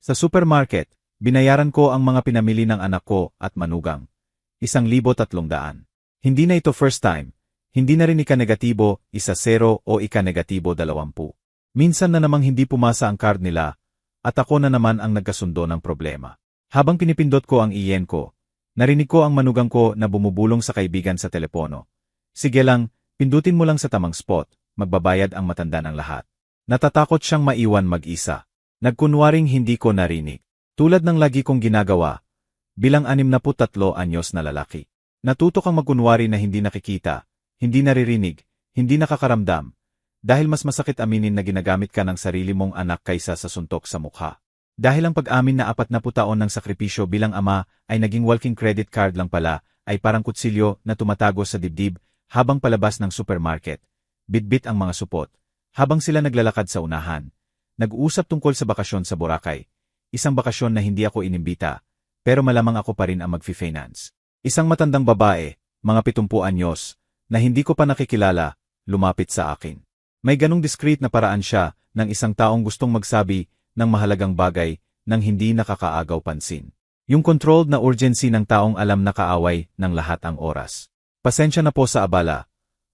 Sa supermarket, binayaran ko ang mga pinamili ng anak ko at manugang. 1,300. Hindi na ito first time. Hindi na rin ika-negatibo, 1-0 o ika-negatibo 20. Minsan na namang hindi pumasa ang card nila, at ako na naman ang nagkasundo ng problema. Habang pinipindot ko ang iyen ko, narinig ko ang manugang ko na bumubulong sa kaibigan sa telepono. Sige lang, pindutin mo lang sa tamang spot, magbabayad ang matanda ng lahat. Natatakot siyang maiwan mag-isa. Nagkunwaring hindi ko narinig. Tulad ng lagi kong ginagawa, bilang 63 anyos na lalaki. Natuto kang magkunwari na hindi nakikita, hindi naririnig, hindi nakakaramdam, dahil mas masakit aminin na ginagamit ka ng sarili mong anak kaysa sa suntok sa mukha. Dahil ang pag-amin na 40 taon ng sakripisyo bilang ama ay naging walking credit card lang pala, ay parang kutsilyo na tumatago sa dibdib habang palabas ng supermarket. Bitbit ang mga supot. Habang sila naglalakad sa unahan, nag-uusap tungkol sa bakasyon sa Boracay. Isang bakasyon na hindi ako inimbita, pero malamang ako pa rin ang mag-finance. Isang matandang babae, mga 70 anyos, na hindi ko pa nakikilala, lumapit sa akin. May ganong discreet na paraan siya ng isang taong gustong magsabi ng mahalagang bagay nang hindi nakakaagaw pansin. Yung controlled na urgency ng taong alam na kaaway ng lahat ang oras. Pasensya na po sa abala.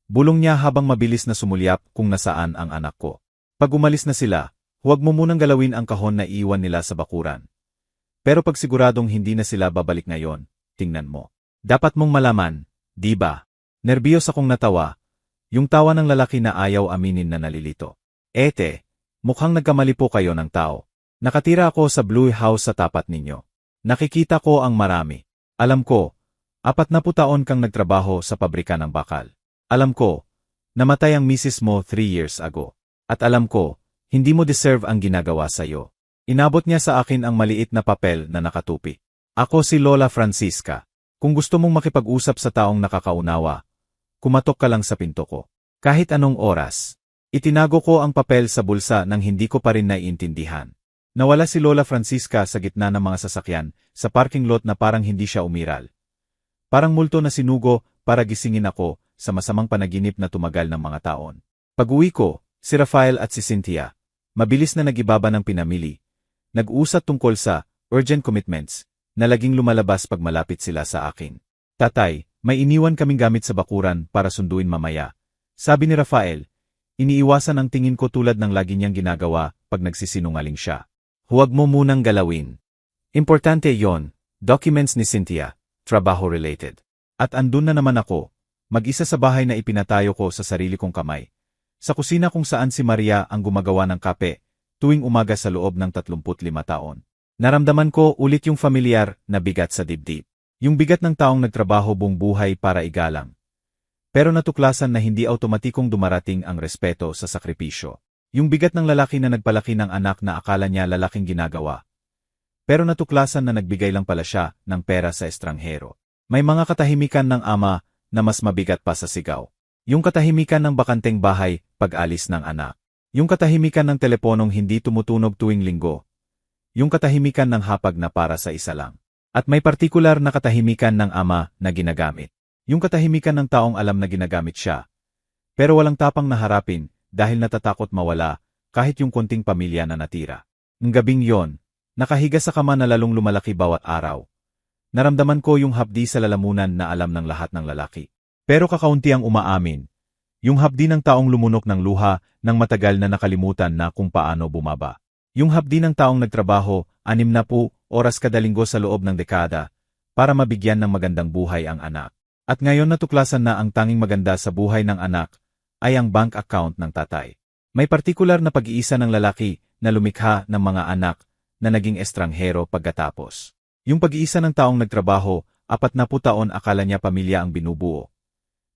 Bulong niya habang mabilis na sumulyap kung nasaan ang anak ko. Pag umalis na sila, huwag mo munang galawin ang kahon na iiwan nila sa bakuran. Pero pag siguradong hindi na sila babalik ngayon, tingnan mo. Dapat mong malaman, di ba? Nerbiyos akong natawa. Yung tawa ng lalaki na ayaw aminin na nalilito. Ete, mukhang nagkamali po kayo ng tao. Nakatira ako sa Blue House sa tapat ninyo. Nakikita ko ang marami. Alam ko, 40 taon kang nagtrabaho sa pabrika ng bakal. Alam ko, namatay ang misis mo 3 years ago. At alam ko, hindi mo deserve ang ginagawa sa'yo. Inabot niya sa akin ang maliit na papel na nakatupi. Ako si Lola Francisca. Kung gusto mong makipag-usap sa taong nakakaunawa, kumatok ka lang sa pinto ko. Kahit anong oras. Itinago ko ang papel sa bulsa nang hindi ko pa rin naiintindihan. Nawala si Lola Francisca sa gitna ng mga sasakyan, sa parking lot na parang hindi siya umiral. Parang multo na sinugo para gisingin ako sa masamang panaginip na tumagal ng mga taon. Pag-uwi ko, si Rafael at si Cynthia, mabilis na nagibaba ng pinamili. Nag-usat tungkol sa urgent commitments na laging lumalabas pag malapit sila sa akin. Tatay, may iniwan kaming gamit sa bakuran para sunduin mamaya. Sabi ni Rafael, iniiwasan ang tingin ko tulad ng lagi niyang ginagawa pag nagsisinungaling siya. Huwag mo munang galawin. Importante yon, documents ni Cynthia, trabaho-related. At andun na naman ako, mag-isa sa bahay na ipinatayo ko sa sarili kong kamay. Sa kusina kung saan si Maria ang gumagawa ng kape, tuwing umaga sa loob ng 35 taon. Naramdaman ko ulit yung familiar na bigat sa dibdib. Yung bigat ng taong nagtrabaho buong buhay para igalang. Pero natuklasan na hindi automatikong dumarating ang respeto sa sakripisyo. Yung bigat ng lalaki na nagpalaki ng anak na akala niya lalaking ginagawa. Pero natuklasan na nagbigay lang pala siya ng pera sa estranghero. May mga katahimikan ng ama na mas mabigat pa sa sigaw. Yung katahimikan ng bakanteng bahay pag-alis ng anak. Yung katahimikan ng teleponong hindi tumutunog tuwing linggo. Yung katahimikan ng hapag na para sa isa lang. At may partikular na katahimikan ng ama na ginagamit. Yung katahimikan ng taong alam na ginagamit siya. Pero walang tapang na harapin dahil natatakot mawala kahit yung konting pamilya na natira. Ng gabing yon, nakahiga sa kama na lalong lumalaki bawat araw. Naramdaman ko yung hapdi sa lalamunan na alam ng lahat ng lalaki. Pero kakaunti ang umaamin. Yung hapdi ng taong lumunok ng luha nang matagal na nakalimutan na kung paano bumaba. Yung hapdi ng taong nagtrabaho, 60 oras kada linggo sa loob ng dekada, para mabigyan ng magandang buhay ang anak. At ngayon natuklasan na ang tanging maganda sa buhay ng anak, ay ang bank account ng tatay. May partikular na pag-iisa ng lalaki na lumikha ng mga anak na naging estranghero pagkatapos. Yung pag-iisa ng taong nagtrabaho, 40 taon akala niya pamilya ang binubuo.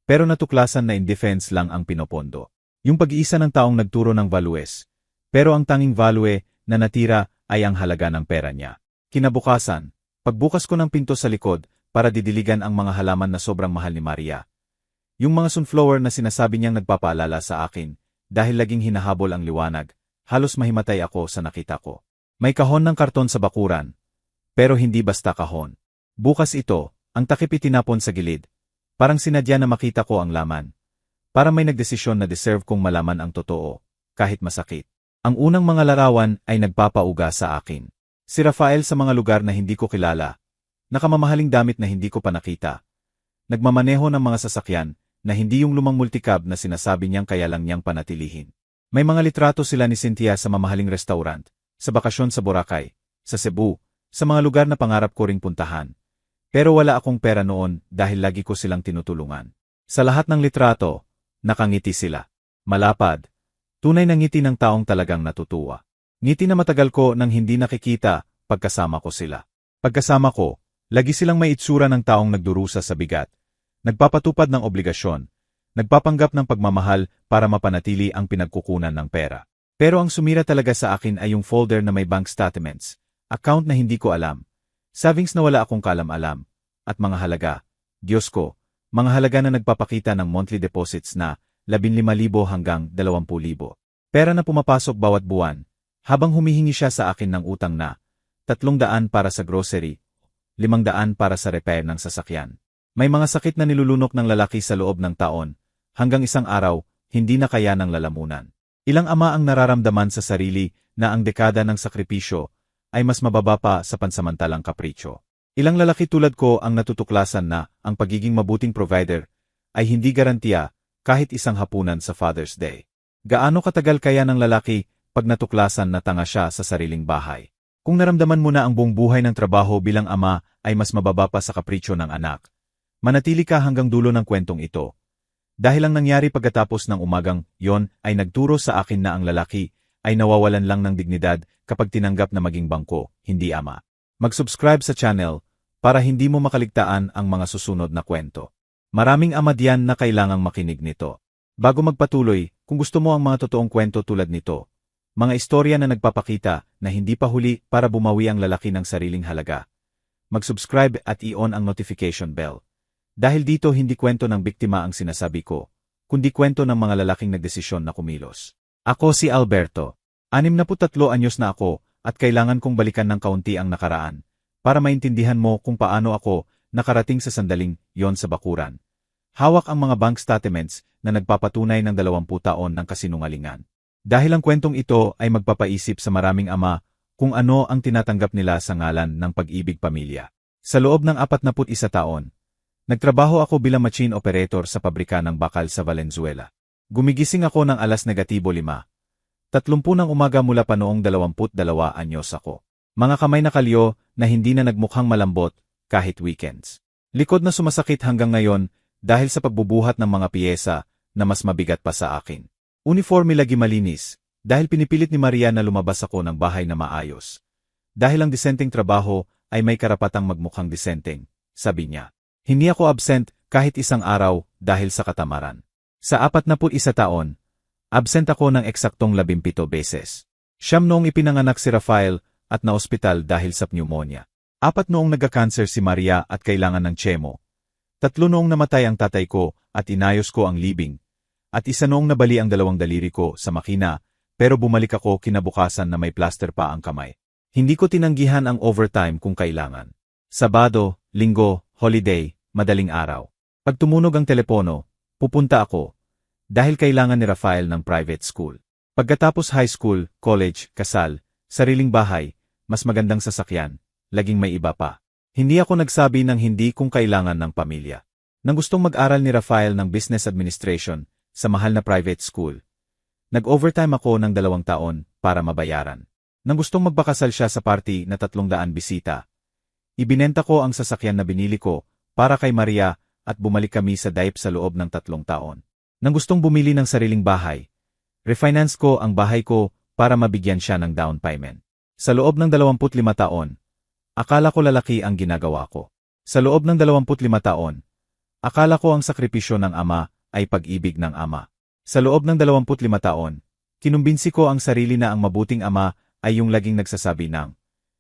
Pero natuklasan na in defense lang ang pinopondo. Yung pag-iisa ng taong nagturo ng values. Pero ang tanging value na natira ay ang halaga ng pera niya. Kinabukasan, pagbukas ko ng pinto sa likod para didiligan ang mga halaman na sobrang mahal ni Maria. Yung mga sunflower na sinasabi niyang nagpapaalala sa akin dahil laging hinahabol ang liwanag, halos mahimatay ako sa nakita ko. May kahon ng karton sa bakuran. Pero hindi basta kahon. Bukas ito, ang takip itinapon sa gilid. Parang sinadya na makita ko ang laman. Para may nagdesisyon na deserve kong malaman ang totoo, kahit masakit. Ang unang mga larawan ay nagpapauga sa akin. Si Rafael sa mga lugar na hindi ko kilala. Nakamamahaling damit na hindi ko pa nakita. Nagmamaneho ng mga sasakyan na hindi yung lumang multicab na sinasabi niyang kaya lang niyang panatilihin. May mga litrato sila ni Cynthia sa mamahaling restaurant, sa bakasyon sa Boracay, sa Cebu, sa mga lugar na pangarap ko ring puntahan. Pero wala akong pera noon dahil lagi ko silang tinutulungan. Sa lahat ng litrato, nakangiti sila. Malapad. Tunay na ngiti ng taong talagang natutuwa. Ngiti na matagal ko nang hindi nakikita pagkasama ko sila. Pagkasama ko, lagi silang may itsura ng taong nagdurusa sa bigat. Nagpapatupad ng obligasyon. Nagpapanggap ng pagmamahal para mapanatili ang pinagkukunan ng pera. Pero ang sumira talaga sa akin ay yung folder na may bank statements, account na hindi ko alam, savings na wala akong kalam-alam, at mga halaga. Diyos ko, mga halaga na nagpapakita ng monthly deposits na 15,000 hanggang 20,000. Pera na pumapasok bawat buwan, habang humihingi siya sa akin ng utang na 300 para sa grocery, 500 para sa repair ng sasakyan. May mga sakit na nilulunok ng lalaki sa loob ng taon, hanggang isang araw, hindi na kaya ng lalamunan. Ilang ama ang nararamdaman sa sarili na ang dekada ng sakripisyo ay mas mababa pa sa pansamantalang kapritsyo. Ilang lalaki tulad ko ang natutuklasan na ang pagiging mabuting provider ay hindi garantiya kahit isang hapunan sa Father's Day. Gaano katagal kaya ng lalaki pag natuklasan na tanga siya sa sariling bahay? Kung naramdaman mo na ang buong buhay ng trabaho bilang ama ay mas mababa pa sa kapritsyo ng anak, manatili ka hanggang dulo ng kwentong ito. Dahil ang nangyari pagkatapos ng umagang yon ay nagturo sa akin na ang lalaki ay nawawalan lang ng dignidad kapag tinanggap na maging bangko, hindi ama. Mag-subscribe sa channel para hindi mo makaligtaan ang mga susunod na kwento. Maraming ama diyan na kailangang makinig nito. Bago magpatuloy, kung gusto mo ang mga totoong kwento tulad nito, mga istorya na nagpapakita na hindi pa huli para bumawi ang lalaki ng sariling halaga, mag-subscribe at i-on ang notification bell. Dahil dito hindi kwento ng biktima ang sinasabi ko, kundi kwento ng mga lalaking nagdesisyon na kumilos. Ako si Alberto. 63 anyos na ako at kailangan kong balikan ng kaunti ang nakaraan para maintindihan mo kung paano ako nakarating sa sandaling yon sa bakuran. Hawak ang mga bank statements na nagpapatunay ng 20 taon ng kasinungalingan. Dahil ang kwentong ito ay magpapaisip sa maraming ama kung ano ang tinatanggap nila sa ngalan ng pag-ibig pamilya. Sa loob ng 41 taon, nagtrabaho ako bilang machine operator sa pabrika ng bakal sa Valenzuela. Gumigising ako ng alas -5:30. 30 ng umaga mula pa noong 22 anyos ako. Mga kamay na kalyo na hindi na nagmukhang malambot kahit weekends. Likod na sumasakit hanggang ngayon dahil sa pagbubuhat ng mga piyesa na mas mabigat pa sa akin. Uniforme lagi malinis dahil pinipilit ni Maria na lumabas ako ng bahay na maayos. Dahil ang disenteng trabaho ay may karapatang magmukhang disenteng, sabi niya. Hindi ako absent kahit isang araw dahil sa katamaran. Sa 41 taon, absent ako ng eksaktong 17 beses. 9 noong ipinanganak si Rafael at naospital dahil sa pneumonia. 4 noong nagka-cancer si Maria at kailangan ng chemo. 3 noong namatay ang tatay ko at inayos ko ang libing. At 1 noong nabali ang 2 daliri ko sa makina pero bumalik ako kinabukasan na may plaster pa ang kamay. Hindi ko tinanggihan ang overtime kung kailangan. Sabado, Linggo, holiday, madaling araw. Pag tumunog ang telepono, pupunta ako. Dahil kailangan ni Rafael ng private school. Pagkatapos high school, college, kasal, sariling bahay, mas magandang sasakyan, laging may iba pa. Hindi ako nagsabi ng hindi kung kailangan ng pamilya. Nang gustong mag-aral ni Rafael ng business administration sa mahal na private school, nag-overtime ako ng 2 taon para mabayaran. Nang gustong magbakasal siya sa party na 300 bisita, ibinenta ko ang sasakyan na binili ko para kay Maria at bumalik kami sa DAIP sa loob ng 3 taon. Nang gustong bumili ng sariling bahay, refinance ko ang bahay ko para mabigyan siya ng down payment. Sa loob ng 25 taon, akala ko lalaki ang ginagawa ko. Sa loob ng 25 taon, akala ko ang sakripisyo ng ama ay pag-ibig ng ama. Sa loob ng 25 taon, kinumbinsi ko ang sarili na ang mabuting ama ay yung laging nagsasabi ng,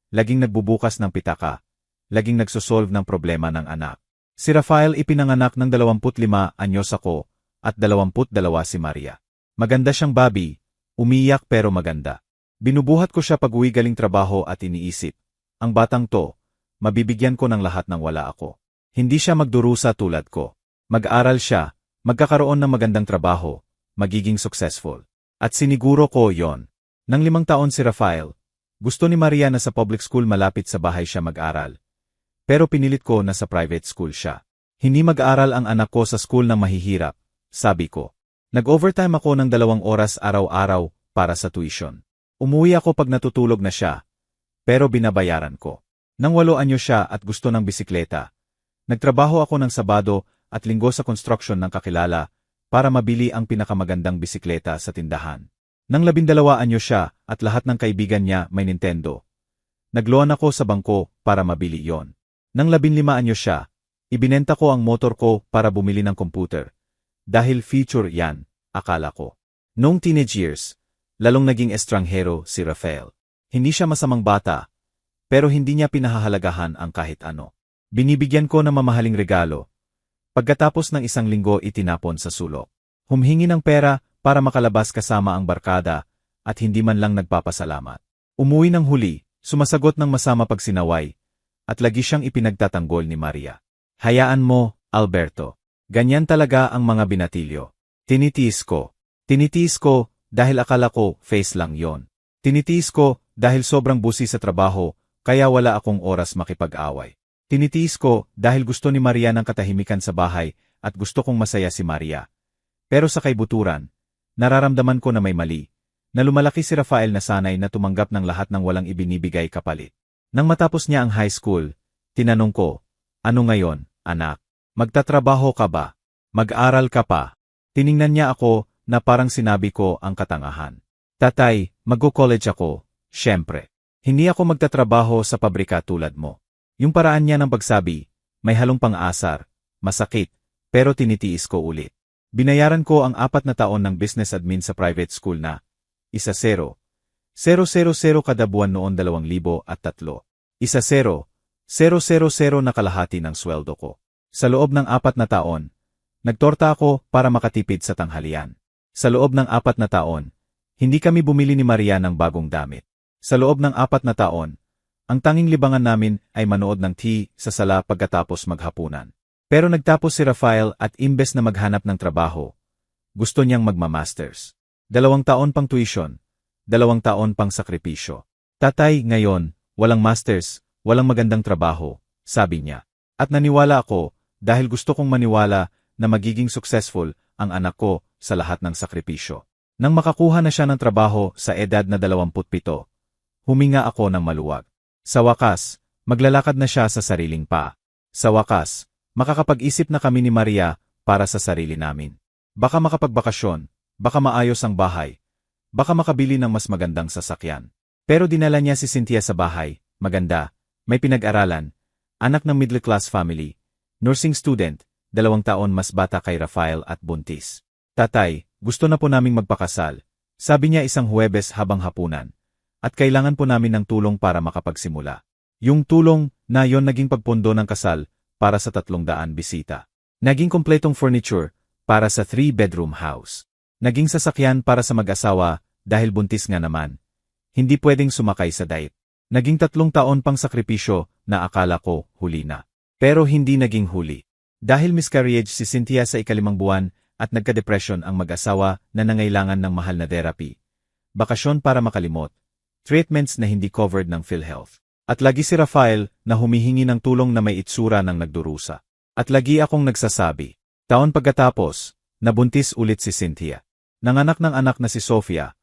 laging nagbubukas ng pitaka, laging nagsosolve ng problema ng anak. Si Rafael ipinanganak ng 25 anyos ako at 22 si Maria. Maganda siyang babi, umiyak pero maganda. Binubuhat ko siya pag-uwi galing trabaho at iniisip, ang batang to, mabibigyan ko ng lahat ng wala ako. Hindi siya magdurusa tulad ko. Mag-aral siya, magkakaroon ng magandang trabaho, magiging successful. At siniguro ko yon. Nang 5 taon si Rafael, Gusto ni Maria na sa public school malapit sa bahay siya mag-aral. Pero pinilit ko na sa private school siya. Hindi mag-aral ang anak ko sa school ng mahihirap, sabi ko. Nag-overtime ako ng 2 oras araw-araw para sa tuition. Umuwi ako pag natutulog na siya, pero binabayaran ko. Nang 8 anyo siya at gusto ng bisikleta, nagtrabaho ako ng Sabado at Linggo sa construction ng kakilala para mabili ang pinakamagandang bisikleta sa tindahan. Nang 12 anyo siya at lahat ng kaibigan niya may Nintendo, nagloan ako sa bangko para mabili yon. Nang 15 anyo siya, ibinenta ko ang motor ko para bumili ng computer. Dahil feature yan, akala ko. Noong teenage years, lalong naging estranghero si Rafael. Hindi siya masamang bata, pero hindi niya pinahahalagahan ang kahit ano. Binibigyan ko ng mamahaling regalo. Pagkatapos ng 1 linggo itinapon sa sulok. Humihingi ng pera para makalabas kasama ang barkada at hindi man lang nagpapasalamat. Umuwi ng huli, sumasagot ng masama pag sinaway, at lagi siyang ipinagtatanggol ni Maria. Hayaan mo, Alberto. Ganyan talaga ang mga binatilyo. Tinitiis ko. Tinitiis ko dahil akala ko face lang yon. Tinitiis ko dahil sobrang busi sa trabaho kaya wala akong oras makipag-away. Tinitiis ko dahil gusto ni Maria ng katahimikan sa bahay at gusto kong masaya si Maria. Pero sa kaibuturan, nararamdaman ko na may mali, na lumalaki si Rafael na sanay na tumanggap ng lahat ng walang ibinibigay kapalit. Nang matapos niya ang high school, tinanong ko, ano ngayon, anak? Magtatrabaho ka ba? Mag-aral ka pa? Tiningnan niya ako na parang sinabi ko ang katangahan. Tatay, mag-college ako, syempre. Hindi ako magtatrabaho sa pabrika tulad mo. Yung paraan niya ng pagsabi, may halong pang-asar, masakit, pero tinitiis ko ulit. Binayaran ko ang 4 na taon ng business admin sa private school na 1-0. 000 kada buwan noon 2003. 1-0. 000 na kalahati ng sweldo ko. Sa loob ng 4 na taon, nagtorta ako para makatipid sa tanghalian. Sa loob ng 4 na taon, hindi kami bumili ni Maria ng bagong damit. Sa loob ng 4 na taon, ang tanging libangan namin ay manood ng TV sa sala pagkatapos maghapunan. Pero nagtapos si Rafael at imbes na maghanap ng trabaho, gusto niyang magma-masters. 2 taon pang tuition, 2 taon pang sakripisyo. Tatay, ngayon, walang masters, walang magandang trabaho, sabi niya. At naniwala ako, dahil gusto kong maniwala na magiging successful ang anak ko sa lahat ng sakripisyo. Nang makakuha na siya ng trabaho sa edad na 27, huminga ako ng maluwag. Sa wakas, maglalakad na siya sa sariling paa. Sa wakas, makakapag-isip na kami ni Maria para sa sarili namin. Baka makapagbakasyon, baka maayos ang bahay, baka makabili ng mas magandang sasakyan. Pero dinala niya si Cynthia sa bahay, maganda, may pinag-aralan, anak ng middle-class family, nursing student, 2 taon mas bata kay Rafael at buntis. Tatay, gusto na po naming magpakasal, sabi niya isang Huwebes habang hapunan, at kailangan po namin ng tulong para makapagsimula. Yung tulong na yon naging pagpondo ng kasal para sa 300 bisita. Naging kompletong furniture para sa 3-bedroom house. Naging sasakyan para sa mag-asawa dahil buntis nga naman. Hindi pwedeng sumakay sa diet. Naging 3 taon pang sakripisyo na akala ko huli na. Pero hindi naging huli. Dahil miscarriage si Cynthia sa 5 buwan at nagka-depression ang mag-asawa na nangailangan ng mahal na therapy. Bakasyon para makalimot. Treatments na hindi covered ng PhilHealth. At lagi si Rafael na humihingi ng tulong na may itsura ng nagdurusa. At lagi akong nagsasabi. Taon pagkatapos, nabuntis ulit si Cynthia. Nanganak ng anak na si Sofia.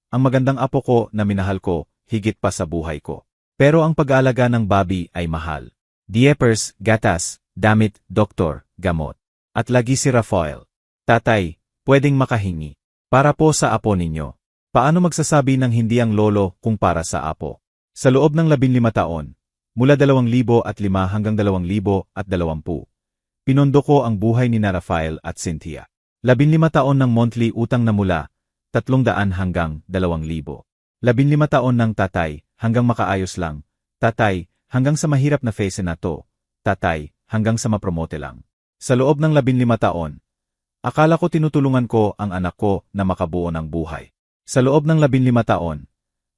Ang magandang apo ko na minahal ko, higit pa sa buhay ko. Pero ang pag-aalaga ng baby ay mahal. Diapers, gatas, damit, doktor, gamot. At lagi si Rafael. Tatay, pwedeng makahingi. Para po sa apo ninyo. Paano magsasabi ng hindi ang lolo kung para sa apo? Sa loob ng 15 taon, mula 2005 hanggang 2020, pinondo ko ang buhay ni Rafael at Cynthia. 15 taon ng monthly utang na mula 300 hanggang 2,000. 15 taon ng tatay hanggang makaayos lang, tatay hanggang sa mahirap na phase na to, tatay hanggang sa mapromote lang. Sa loob ng 15 taon, akala ko tinutulungan ko ang anak ko na makabuo ng buhay. Sa loob ng 15 taon,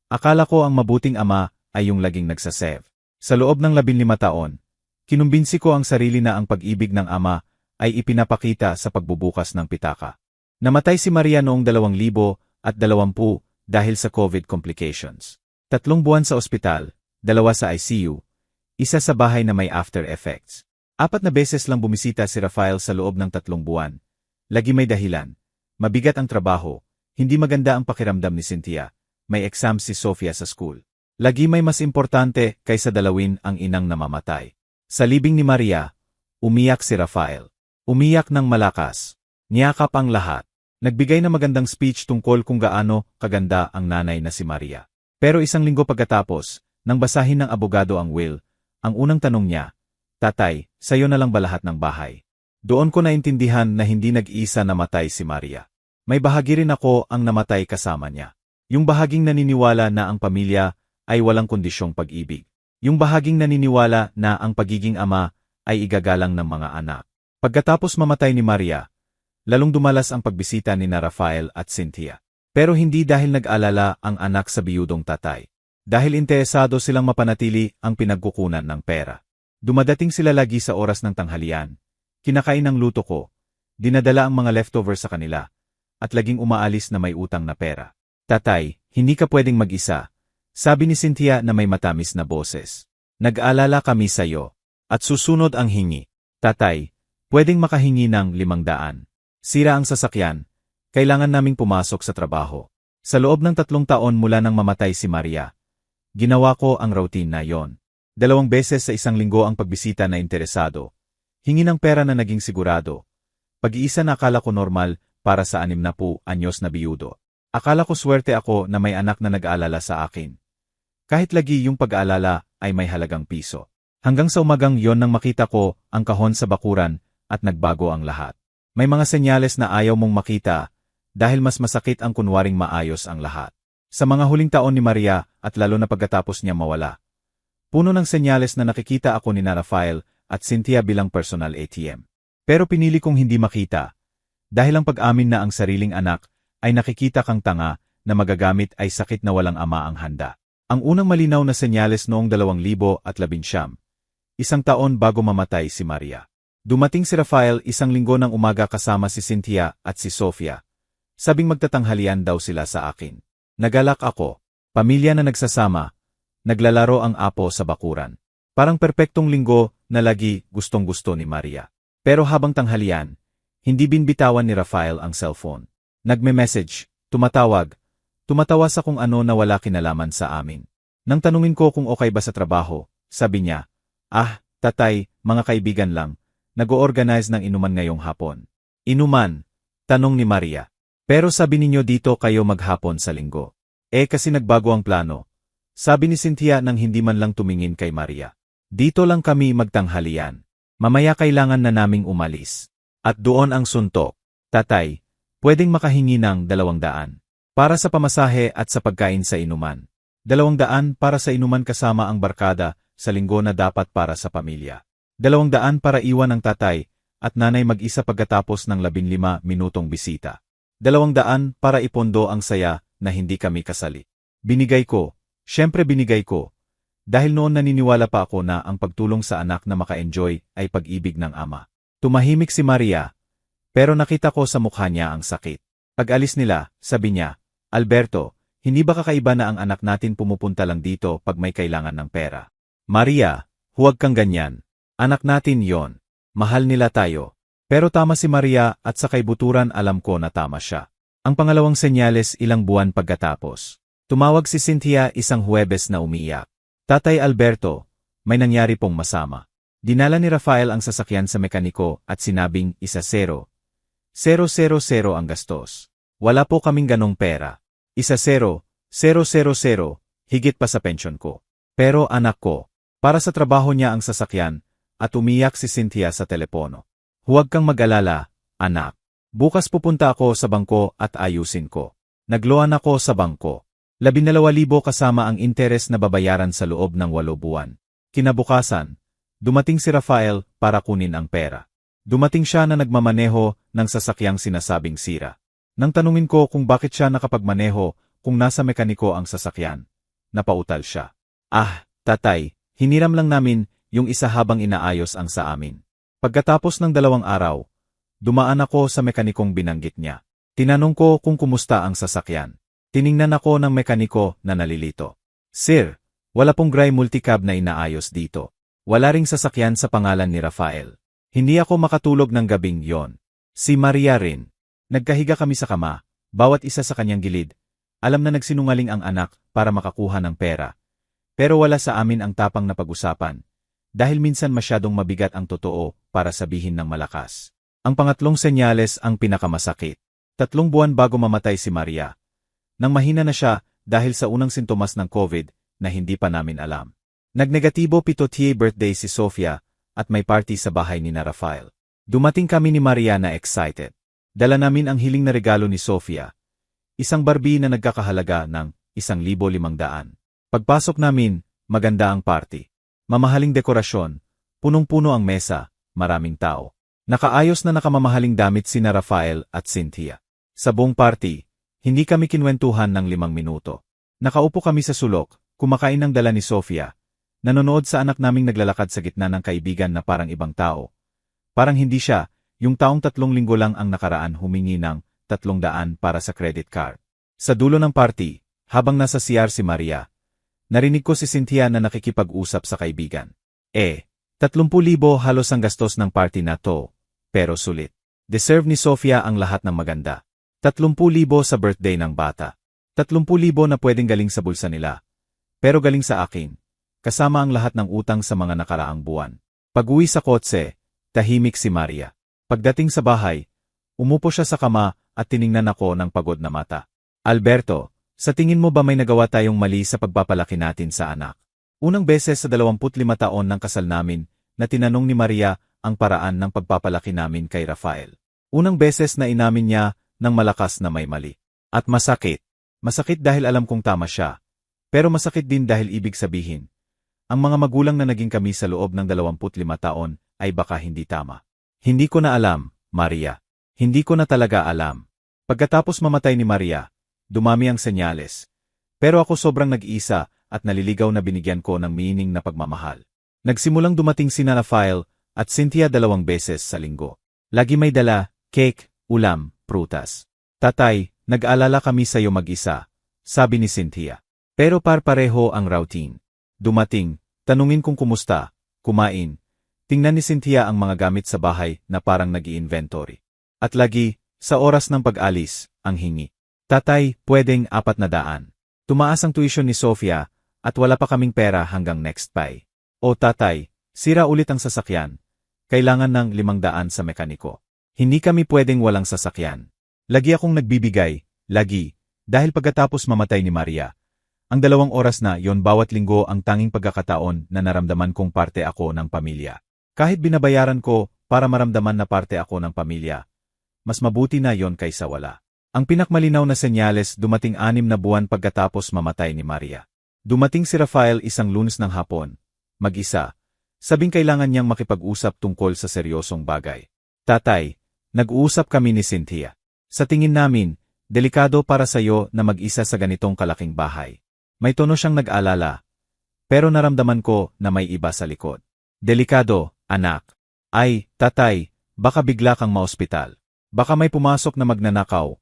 akala ko ang mabuting ama ay yung laging nagsasave. Sa loob ng 15 taon, kinumbinsi ko ang sarili na ang pag-ibig ng ama ay ipinapakita sa pagbubukas ng pitaka. Namatay si Maria noong 2020 dahil sa COVID complications. 3 buwan sa ospital, 2 sa ICU, 1 sa bahay na may after effects. 4 na beses lang bumisita si Rafael sa loob ng 3 buwan. Lagi may dahilan. Mabigat ang trabaho, hindi maganda ang pakiramdam ni Cynthia, may exam si Sofia sa school. Lagi may mas importante kaysa dalawin ang inang namamatay. Sa libing ni Maria, umiyak si Rafael. Umiyak ng malakas. Niyakap ang lahat. Nagbigay na magandang speech tungkol kung gaano kaganda ang nanay na si Maria. Pero 1 linggo pagkatapos, nang basahin ng abogado ang will, ang unang tanong niya, "Tatay, sayo na lang ba lahat ng bahay?" Doon ko naintindihan na hindi nag-iisa namatay si Maria. May bahagi rin ako ang namatay kasama niya. Yung bahaging naniniwala na ang pamilya ay walang kondisyong pag-ibig. Yung bahaging naniniwala na ang pagiging ama ay igagalang ng mga anak. Pagkatapos mamatay ni Maria, lalong dumalas ang pagbisita ni na Rafael at Cynthia. Pero hindi dahil nag-alala ang anak sa biyudong tatay. Dahil interesado silang mapanatili ang pinagkukunan ng pera. Dumadating sila lagi sa oras ng tanghalian. Kinakain ang luto ko. Dinadala ang mga leftovers sa kanila. At laging umaalis na may utang na pera. "Tatay, hindi ka pwedeng mag-isa," sabi ni Cynthia na may matamis na boses. "Nag-alala kami sa'yo. At susunod ang hingi. Tatay, pwedeng makahingi ng 500. Sira ang sasakyan. Kailangan naming pumasok sa trabaho." Sa loob ng 3 taon mula nang mamatay si Maria, ginawa ko ang routine na yon. 2 beses sa 1 linggo ang pagbisita na interesado. Hingi ng pera na naging sigurado. Pag-iisa na akala ko normal para sa 60 anyos na biyudo. Akala ko swerte ako na may anak na nag-aalala sa akin. Kahit lagi yung pag-aalala ay may halagang piso. Hanggang sa umagang yon nang makita ko ang kahon sa bakuran at nagbago ang lahat. May mga senyales na ayaw mong makita dahil mas masakit ang kunwaring maayos ang lahat. Sa mga huling taon ni Maria at lalo na pagkatapos niya mawala, puno ng senyales na nakikita ako ni na Rafael at Cynthia bilang personal ATM. Pero pinili kong hindi makita dahil ang pag-amin na ang sariling anak ay nakikita kang tanga na magagamit ay sakit na walang ama ang handa. Ang unang malinaw na senyales noong 2019, 1 taon bago mamatay si Maria. Dumating si Rafael 1 linggo ng umaga kasama si Cynthia at si Sofia. Sabing magtatanghalian daw sila sa akin. Nagalak ako. Pamilya na nagsasama. Naglalaro ang apo sa bakuran. Parang perpektong linggo na lagi gustong-gusto ni Maria. Pero habang tanghalian, hindi binbitawan ni Rafael ang cellphone. Nagme-message, tumatawa sa kung ano na wala kinalaman sa amin. Nang tanungin ko kung okay ba sa trabaho, sabi niya, "Tatay, mga kaibigan lang, nag-o-organize ng inuman ngayong hapon." "Inuman?" tanong ni Maria. "Pero sabi ninyo dito kayo maghapon sa linggo." Kasi nagbago ang plano. Sabi ni Cynthia nang hindi man lang tumingin kay Maria. "Dito lang kami magtanghalian. Mamaya kailangan na naming umalis." At doon ang suntok. "Tatay, pwedeng makahingi ng 200. Para sa pamasahe at sa pagkain sa inuman. 200 para sa inuman kasama ang barkada sa linggo na dapat para sa pamilya. 200 para iwan ang tatay at nanay mag-isa pagkatapos ng 15 minutong bisita. 200 para ipondo ang saya na hindi kami kasali." Binigay ko. Siyempre binigay ko. Dahil noon naniniwala pa ako na ang pagtulong sa anak na maka-enjoy ay pag-ibig ng ama. Tumahimik si Maria. Pero nakita ko sa mukha niya ang sakit. Pag-alis nila, sabi niya, "Alberto, hindi ba kakaiba na ang anak natin pumupunta lang dito pag may kailangan ng pera?" "Maria, huwag kang ganyan. Anak natin yon. Mahal nila tayo." Pero tama si Maria at sa kaibuturan alam ko na tama siya. Ang pangalawang senyales ilang buwan pagkatapos. Tumawag si Cynthia 1 Huwebes na umiiyak. "Tatay Alberto, may nangyari pong masama." Dinala ni Rafael ang sasakyan sa mekaniko at sinabing 1,000 ang gastos. Wala po kaming ganong pera. 1,000, higit pa sa pensyon ko. Pero anak ko, para sa trabaho niya ang sasakyan, at umiyak si Cynthia sa telepono. "Huwag kang mag-alala, anak. Bukas pupunta ako sa bangko at ayusin ko." Nagloan ako sa bangko. 12,000 kasama ang interes na babayaran sa loob ng 8 buwan. Kinabukasan, dumating si Rafael para kunin ang pera. Dumating siya na nagmamaneho ng sasakyang sinasabing sira. Nang tanungin ko kung bakit siya nakapagmaneho kung nasa mekaniko ang sasakyan, napautal siya. Tatay, hiniram lang namin yung isa habang inaayos ang sa amin." Pagkatapos ng 2 araw, dumaan ako sa mekanikong binanggit niya. Tinanong ko kung kumusta ang sasakyan. Tiningnan ako ng mekaniko na nalilito. Sir, wala pong gray multicab na inaayos dito. Wala ring sasakyan sa pangalan ni Rafael. Hindi ako makatulog ng gabing yon. Si Maria rin. Nagkahiga kami sa kama, bawat isa sa kanyang gilid. Alam na nagsinungaling ang anak para makakuha ng pera. Pero wala sa amin ang tapang na pag-usapan. Dahil minsan masyadong mabigat ang totoo para sabihin ng malakas. Ang pangatlong senyales ang pinakamasakit. 3 buwan bago mamatay si Maria. Nang mahina na siya dahil sa unang sintomas ng COVID na hindi pa namin alam. Nagnegatibo 7th birthday si Sofia at may party sa bahay ni Rafael. Dumating kami ni Maria na excited. Dala namin ang hiling na regalo ni Sofia. Isang Barbie na nagkakahalaga ng 1,500. Pagpasok namin, maganda ang party. Mamahaling dekorasyon, punong-puno ang mesa, maraming tao. Nakaayos na nakamamahaling damit sina Rafael at Cynthia. Sa buong party, hindi kami kinwentuhan ng 5 minuto. Nakaupo kami sa sulok, kumakain ng dala ni Sofia. Nanonood sa anak naming naglalakad sa gitna ng kaibigan na parang ibang tao. Parang hindi siya, yung taong 3 linggo lang ang nakaraan humingi ng 300 para sa credit card. Sa dulo ng party, habang nasa CR si Maria, narinig ko si Cynthia na nakikipag-usap sa kaibigan. 30,000 halos ang gastos ng party na to, pero sulit. Deserve ni Sofia ang lahat ng maganda. 30,000 sa birthday ng bata. 30,000 na pwedeng galing sa bulsa nila. Pero galing sa akin. Kasama ang lahat ng utang sa mga nakaraang buwan. Pag-uwi sa kotse, tahimik si Maria. Pagdating sa bahay, umupo siya sa kama at tiningnan ako ng pagod na mata. Alberto, sa tingin mo ba may nagawa tayong mali sa pagpapalaki natin sa anak? Unang beses sa 25 taon ng kasal namin na tinanong ni Maria ang paraan ng pagpapalaki namin kay Rafael. Unang beses na inamin niya ng malakas na may mali. At masakit. Masakit dahil alam kong tama siya. Pero masakit din dahil ibig sabihin, ang mga magulang na naging kami sa loob ng 25 taon ay baka hindi tama. Hindi ko na alam, Maria. Hindi ko na talaga alam. Pagkatapos mamatay ni Maria, dumami ang senyales. Pero ako sobrang nag-iisa at naliligaw na binigyan ko ng meaning na pagmamahal. Nagsimulang dumating sina Rafael at Cynthia 2 beses sa linggo. Lagi may dala, cake, ulam, prutas. Tatay, nag-alala kami sa iyo mag-isa, sabi ni Cynthia. Pero par-pareho ang routine. Dumating, tanungin kung kumusta, kumain. Tingnan ni Cynthia ang mga gamit sa bahay na parang nag-i-inventory. At lagi, sa oras ng pag-alis, ang hingi. Tatay, pwedeng 400. Tumaas ang tuition ni Sofia at wala pa kaming pera hanggang next pay. O tatay, sira ulit ang sasakyan. Kailangan ng 500 sa mekaniko. Hindi kami pwedeng walang sasakyan. Lagi akong nagbibigay, lagi, dahil pagkatapos mamatay ni Maria. Ang 2 oras na yon bawat linggo ang tanging pagkakataon na naramdaman kong parte ako ng pamilya. Kahit binabayaran ko para maramdaman na parte ako ng pamilya, mas mabuti na yon kaysa wala. Ang pinakmalinaw na senyales dumating 6 na buwan pagkatapos mamatay ni Maria. Dumating si Rafael isang Lunes ng hapon, mag-isa, sabing kailangan niyang makipag-usap tungkol sa seryosong bagay. Tatay, nag-uusap kami ni Cynthia. Sa tingin namin, delikado para sa iyo na mag-isa sa ganitong kalaking bahay. May tono siyang nag-alala, pero naramdaman ko na may iba sa likod. Delikado, anak. Ay, tatay, baka bigla kang maospital. Baka may pumasok na magnanakaw.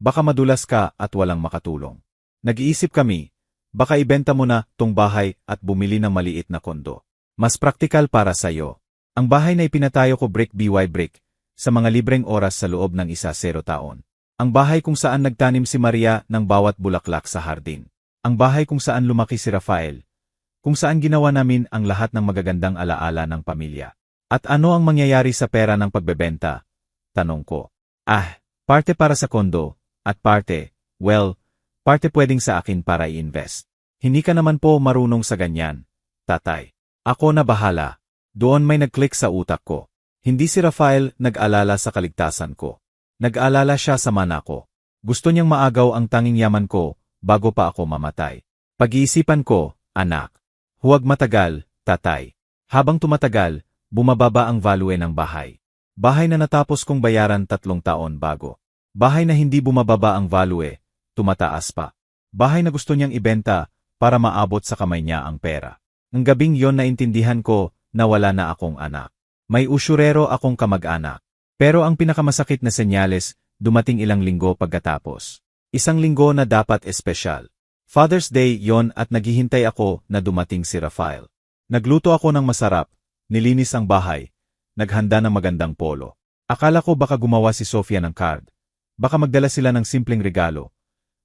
Baka madulas ka at walang makatulong. Nag-iisip kami, baka ibenta mo na tong bahay at bumili ng maliit na kondo. Mas praktikal para sa iyo. Ang bahay na ipinatayo ko brick by brick, sa mga libreng oras sa loob ng 10 taon. Ang bahay kung saan nagtanim si Maria ng bawat bulaklak sa hardin. Ang bahay kung saan lumaki si Rafael. Kung saan ginawa namin ang lahat ng magagandang alaala ng pamilya. At ano ang mangyayari sa pera ng pagbebenta? Tanong ko. Parte para sa kondo, at parte, parte pwedeng sa akin para i-invest. Hindi ka naman po marunong sa ganyan, tatay. Ako na bahala. Doon may nag-click sa utak ko. Hindi si Rafael nag-alala sa kaligtasan ko. Nag-alala siya sa mana ko. Gusto niyang maagaw ang tanging yaman ko bago pa ako mamatay. Pag-iisipan ko, anak. Huwag matagal, tatay. Habang tumatagal, bumababa ang value ng bahay. Bahay na natapos kong bayaran 3 taon bago. Bahay na hindi bumababa ang value, tumataas pa. Bahay na gusto niyang ibenta para maabot sa kamay niya ang pera. Ng gabing yon naintindihan ko na wala na akong anak. May usyurero akong kamag-anak. Pero ang pinakamasakit na senyales, dumating ilang linggo pagkatapos. Isang linggo na dapat espesyal. Father's Day yon at naghihintay ako na dumating si Rafael. Nagluto ako ng masarap, nilinis ang bahay, naghanda ng magandang polo. Akala ko baka gumawa si Sofia ng card. Baka magdala sila ng simpleng regalo.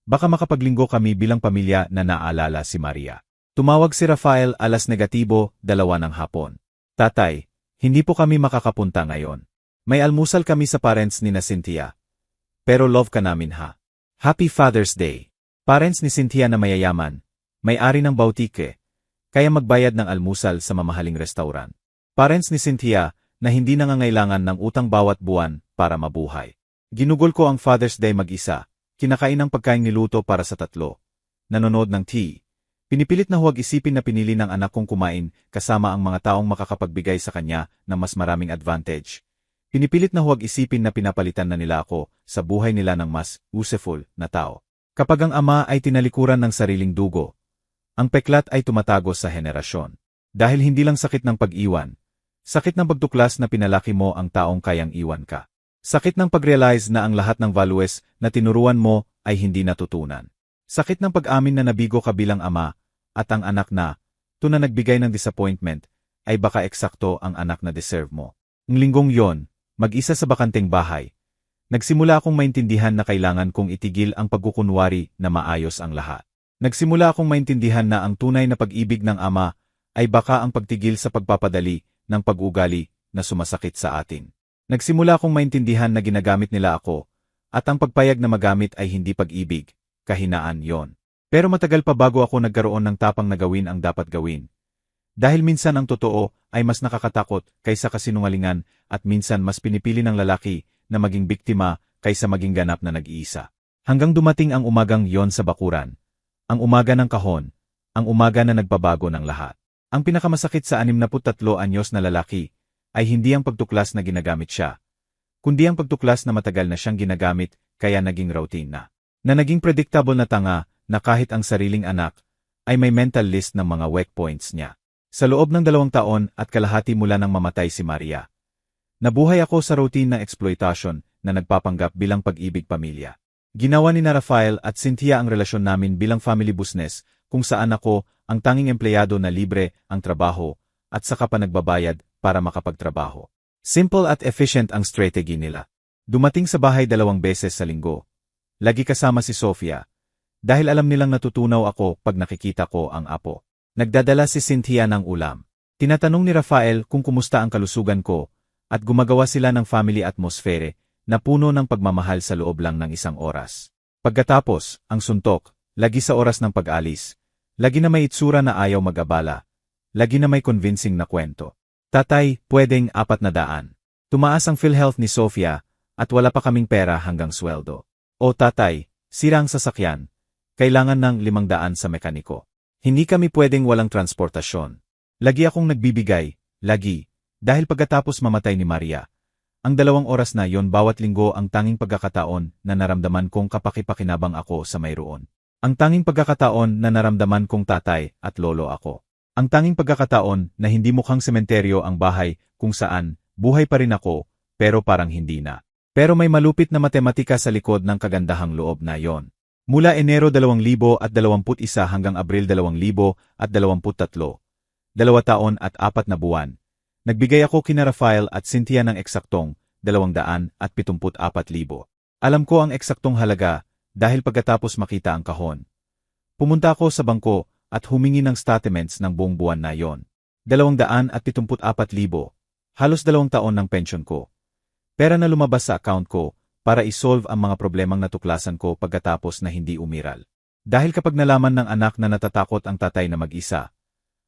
Baka makapaglinggo kami bilang pamilya na naalala si Maria. Tumawag si Rafael 2:00 ng hapon. Tatay, hindi po kami makakapunta ngayon. May almusal kami sa parents ni na Cynthia. Pero love ka namin ha. Happy Father's Day. Parents ni Cynthia na mayayaman, may-ari ng bautike, kaya magbayad ng almusal sa mamahaling restaurant. Parents ni Cynthia na hindi nangangailangan ng utang bawat buwan para mabuhay. Ginugol ko ang Father's Day mag-isa, kinakain ng pagkain niluto para sa 3, nanonood ng TV. Pinipilit na huwag isipin na pinili ng anak kong kumain kasama ang mga taong makakapagbigay sa kanya ng mas maraming advantage. Pinipilit na huwag isipin na pinapalitan na nila ako sa buhay nila ng mas useful na tao. Kapag ang ama ay tinalikuran ng sariling dugo, ang peklat ay tumatago sa henerasyon. Dahil hindi lang sakit ng pag-iwan, sakit ng pagtuklas na pinalaki mo ang taong kayang iwan ka. Sakit ng pag-realize na ang lahat ng values na tinuruan mo ay hindi natutunan. Sakit ng pag-amin na nabigo ka bilang ama, at ang anak na, na nagbigay ng disappointment, ay baka eksakto ang anak na deserve mo. Ng linggong yon, mag-isa sa bakanteng bahay, nagsimula akong maintindihan na kailangan kong itigil ang pagkukunwari na maayos ang lahat. Nagsimula akong maintindihan na ang tunay na pag-ibig ng ama ay baka ang pagtigil sa pagpapadali ng pag-ugali na sumasakit sa atin. Nagsimula akong maintindihan na ginagamit nila ako, at ang pagpayag na magamit ay hindi pag-ibig, kahinaan yon. Pero matagal pa bago ako nagkaroon ng tapang na gawin ang dapat gawin. Dahil minsan ang totoo ay mas nakakatakot kaysa kasinungalingan at minsan mas pinipili ng lalaki na maging biktima kaysa maging ganap na nag-iisa. Hanggang dumating ang umagang yon sa bakuran. Ang umaga ng kahon. Ang umaga na nagbabago ng lahat. Ang pinakamasakit sa 63 anyos na lalaki ay hindi ang pagtuklas na ginagamit siya, kundi ang pagtuklas na matagal na siyang ginagamit kaya naging routine na. Na naging predictable na tanga na kahit ang sariling anak ay may mental list ng mga weak points niya. Sa loob ng 2 taon at kalahati mula nang mamatay si Maria, nabuhay ako sa routine ng exploitation na nagpapanggap bilang pag-ibig pamilya. Ginawa ni na Rafael at Cynthia ang relasyon namin bilang family business kung saan ako ang tanging empleyado na libre ang trabaho at saka pa nagbabayad para makapagtrabaho. Simple at efficient ang strategy nila. Dumating sa bahay 2 beses sa linggo. Lagi kasama si Sofia. Dahil alam nilang natutunaw ako pag nakikita ko ang apo. Nagdadala si Cynthia ng ulam. Tinatanong ni Rafael kung kumusta ang kalusugan ko, at gumagawa sila ng family atmosphere na puno ng pagmamahal sa loob lang ng 1 oras. Pagkatapos, ang suntok, lagi sa oras ng pag-alis. Lagi na may itsura na ayaw mag-abala. Lagi na may convincing na kwento. Tatay, pwedeng 400. Tumaas ang PhilHealth ni Sofia, at wala pa kaming pera hanggang sweldo. O tatay, sira ang sasakyan. Kailangan ng 500 sa mekaniko. Hindi kami pwedeng walang transportasyon. Lagi akong nagbibigay, lagi, dahil pagkatapos mamatay ni Maria. Ang 2 oras na yon bawat linggo ang tanging pagkakataon na naramdaman kong kapakipakinabang ako sa mayroon. Ang tanging pagkakataon na naramdaman kong tatay at lolo ako. Ang tanging pagkakataon na hindi mukhang sementeryo ang bahay kung saan buhay pa rin ako pero parang hindi na. Pero may malupit na matematika sa likod ng kagandahang loob na yon. Mula Enero 2021 hanggang Abril 2023, 2 taon at 4 na buwan, nagbigay ako kina Rafael at Cynthia ng eksaktong 274,000. Alam ko ang eksaktong halaga dahil pagkatapos makita ang kahon. Pumunta ako sa bangko at humingi ng statements ng buong buwan na yon. 274,000, halos 2 taon ng pension ko. Pera na lumabas sa account ko para isolve ang mga problemang natuklasan ko pagkatapos na hindi umiral. Dahil kapag nalaman ng anak na natatakot ang tatay na mag-isa,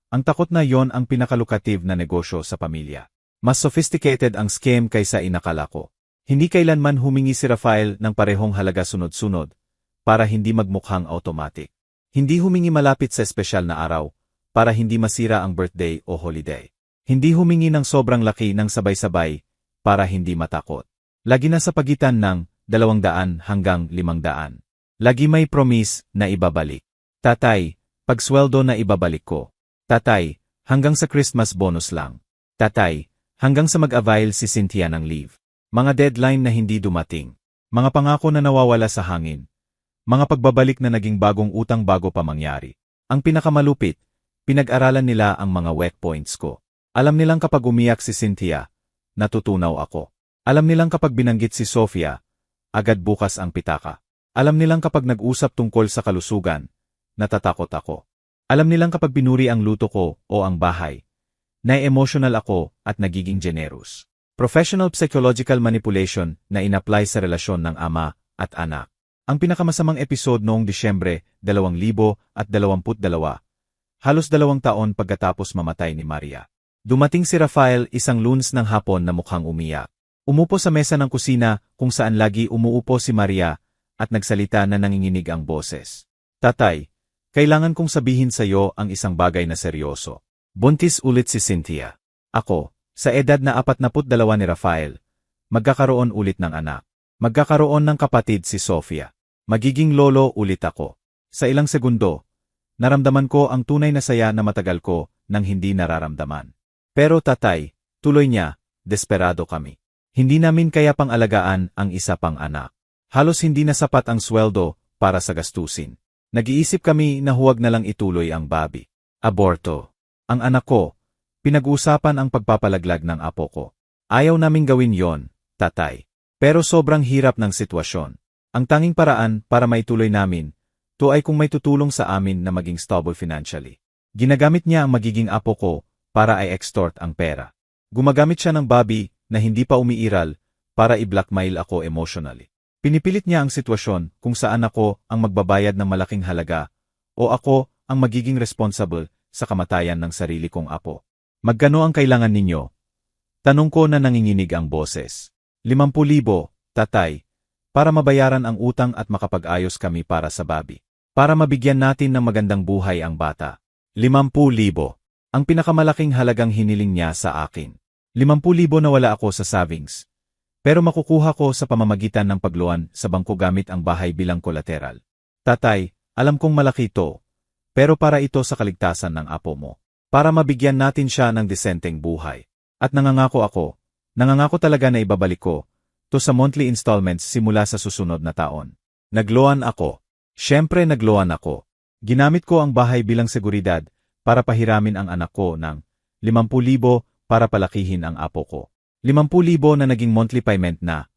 ang takot na yon ang pinakalukrative na negosyo sa pamilya. Mas sophisticated ang scam kaysa inakala ko. Hindi kailanman humingi si Rafael ng parehong halaga sunod-sunod para hindi magmukhang automatic. Hindi humingi malapit sa espesyal na araw para hindi masira ang birthday o holiday. Hindi humingi ng sobrang laki ng sabay-sabay para hindi matakot. Lagi na sa pagitan ng 200 hanggang 500. Lagi may promise na ibabalik. Tatay, pagsweldo na ibabalik ko. Tatay, hanggang sa Christmas bonus lang. Tatay, hanggang sa mag-avail si Cynthia ng leave. Mga deadline na hindi dumating. Mga pangako na nawawala sa hangin. Mga pagbabalik na naging bagong utang bago pa mangyari. Ang pinakamalupit, pinag-aralan nila ang mga weak points ko. Alam nilang kapag umiyak si Cynthia, natutunaw ako. Alam nilang kapag binanggit si Sofia, agad bukas ang pitaka. Alam nilang kapag nag-usap tungkol sa kalusugan, natatakot ako. Alam nilang kapag binuri ang luto ko o ang bahay, na-emotional ako at nagiging generous. Professional psychological manipulation na inapply sa relasyon ng ama at anak. Ang pinakamasamang episode noong Disyembre 2022, halos 2 taon pagkatapos mamatay ni Maria. Dumating si Rafael isang Lunes ng hapon na mukhang umiyak. Umupo sa mesa ng kusina kung saan lagi umuupo si Maria at nagsalita na nanginginig ang boses. Tatay, kailangan kong sabihin sa iyo ang isang bagay na seryoso. Buntis ulit si Cynthia. Ako, sa edad na 42 ni Rafael, magkakaroon ulit ng anak. Magkakaroon ng kapatid si Sofia. Magiging lolo ulit ako. Sa ilang segundo, naramdaman ko ang tunay na saya na matagal ko nang hindi nararamdaman. Pero tatay, tuloy niya, desperado kami. Hindi namin kaya pang alagaan ang isa pang anak. Halos hindi na sapat ang sweldo para sa gastusin. Nag-iisip kami na huwag na lang ituloy ang baby. Aborto. Ang anak ko, pinag-uusapan ang pagpapalaglag ng apo ko. Ayaw naming gawin yon, tatay. Pero sobrang hirap ng sitwasyon. Ang tanging paraan para maituloy namin, to ay kung may tutulong sa amin na maging stable financially. Ginagamit niya ang magiging apo ko para i-extort ang pera. Gumagamit siya ng Bobby na hindi pa umiiral para i-blackmail ako emotionally. Pinipilit niya ang sitwasyon kung saan ako ang magbabayad ng malaking halaga o ako ang magiging responsible sa kamatayan ng sarili kong apo. Magkano ang kailangan ninyo? Tanong ko na nanginginig ang boses. 50,000, tatay, para mabayaran ang utang at makapag-ayos kami para sa Bobby. Para mabigyan natin ng magandang buhay ang bata. 50,000. Ang pinakamalaking halagang hiniling niya sa akin. 50,000 na wala ako sa savings. Pero makukuha ko sa pamamagitan ng pagluan sa bangko gamit ang bahay bilang collateral. Tatay, alam kong malaki ito, pero para ito sa kaligtasan ng apo mo. Para mabigyan natin siya ng desenteng buhay. At nangangako talaga na ibabalik ko, to sa monthly installments simula sa susunod na taon. Nagloan ako. Siyempre nagloan ako. Ginamit ko ang bahay bilang seguridad para pahiramin ang anak ko ng 50,000 para palakihin ang apo ko. 50,000 na naging monthly payment na.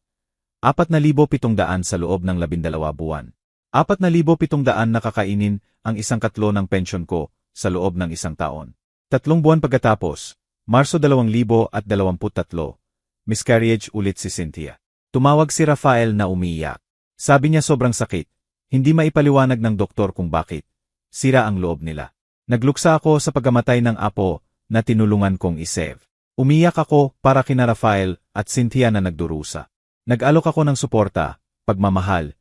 4,700 sa loob ng 12 buwan. 4,700 na kakainin ang 1/3 ng pensyon ko sa loob ng 1 taon. 3 buwan pagkatapos, Marso 2023, miscarriage ulit si Cynthia. Tumawag si Rafael na umiiyak. Sabi niya sobrang sakit, hindi maipaliwanag ng doktor kung bakit. Sira ang loob nila. Nagluksa ako sa pagkamatay ng apo na tinulungan kong isave. Umiyak ako para kina Rafael at Cynthia na nagdurusa. Nag-alok ako ng suporta, pagmamahal,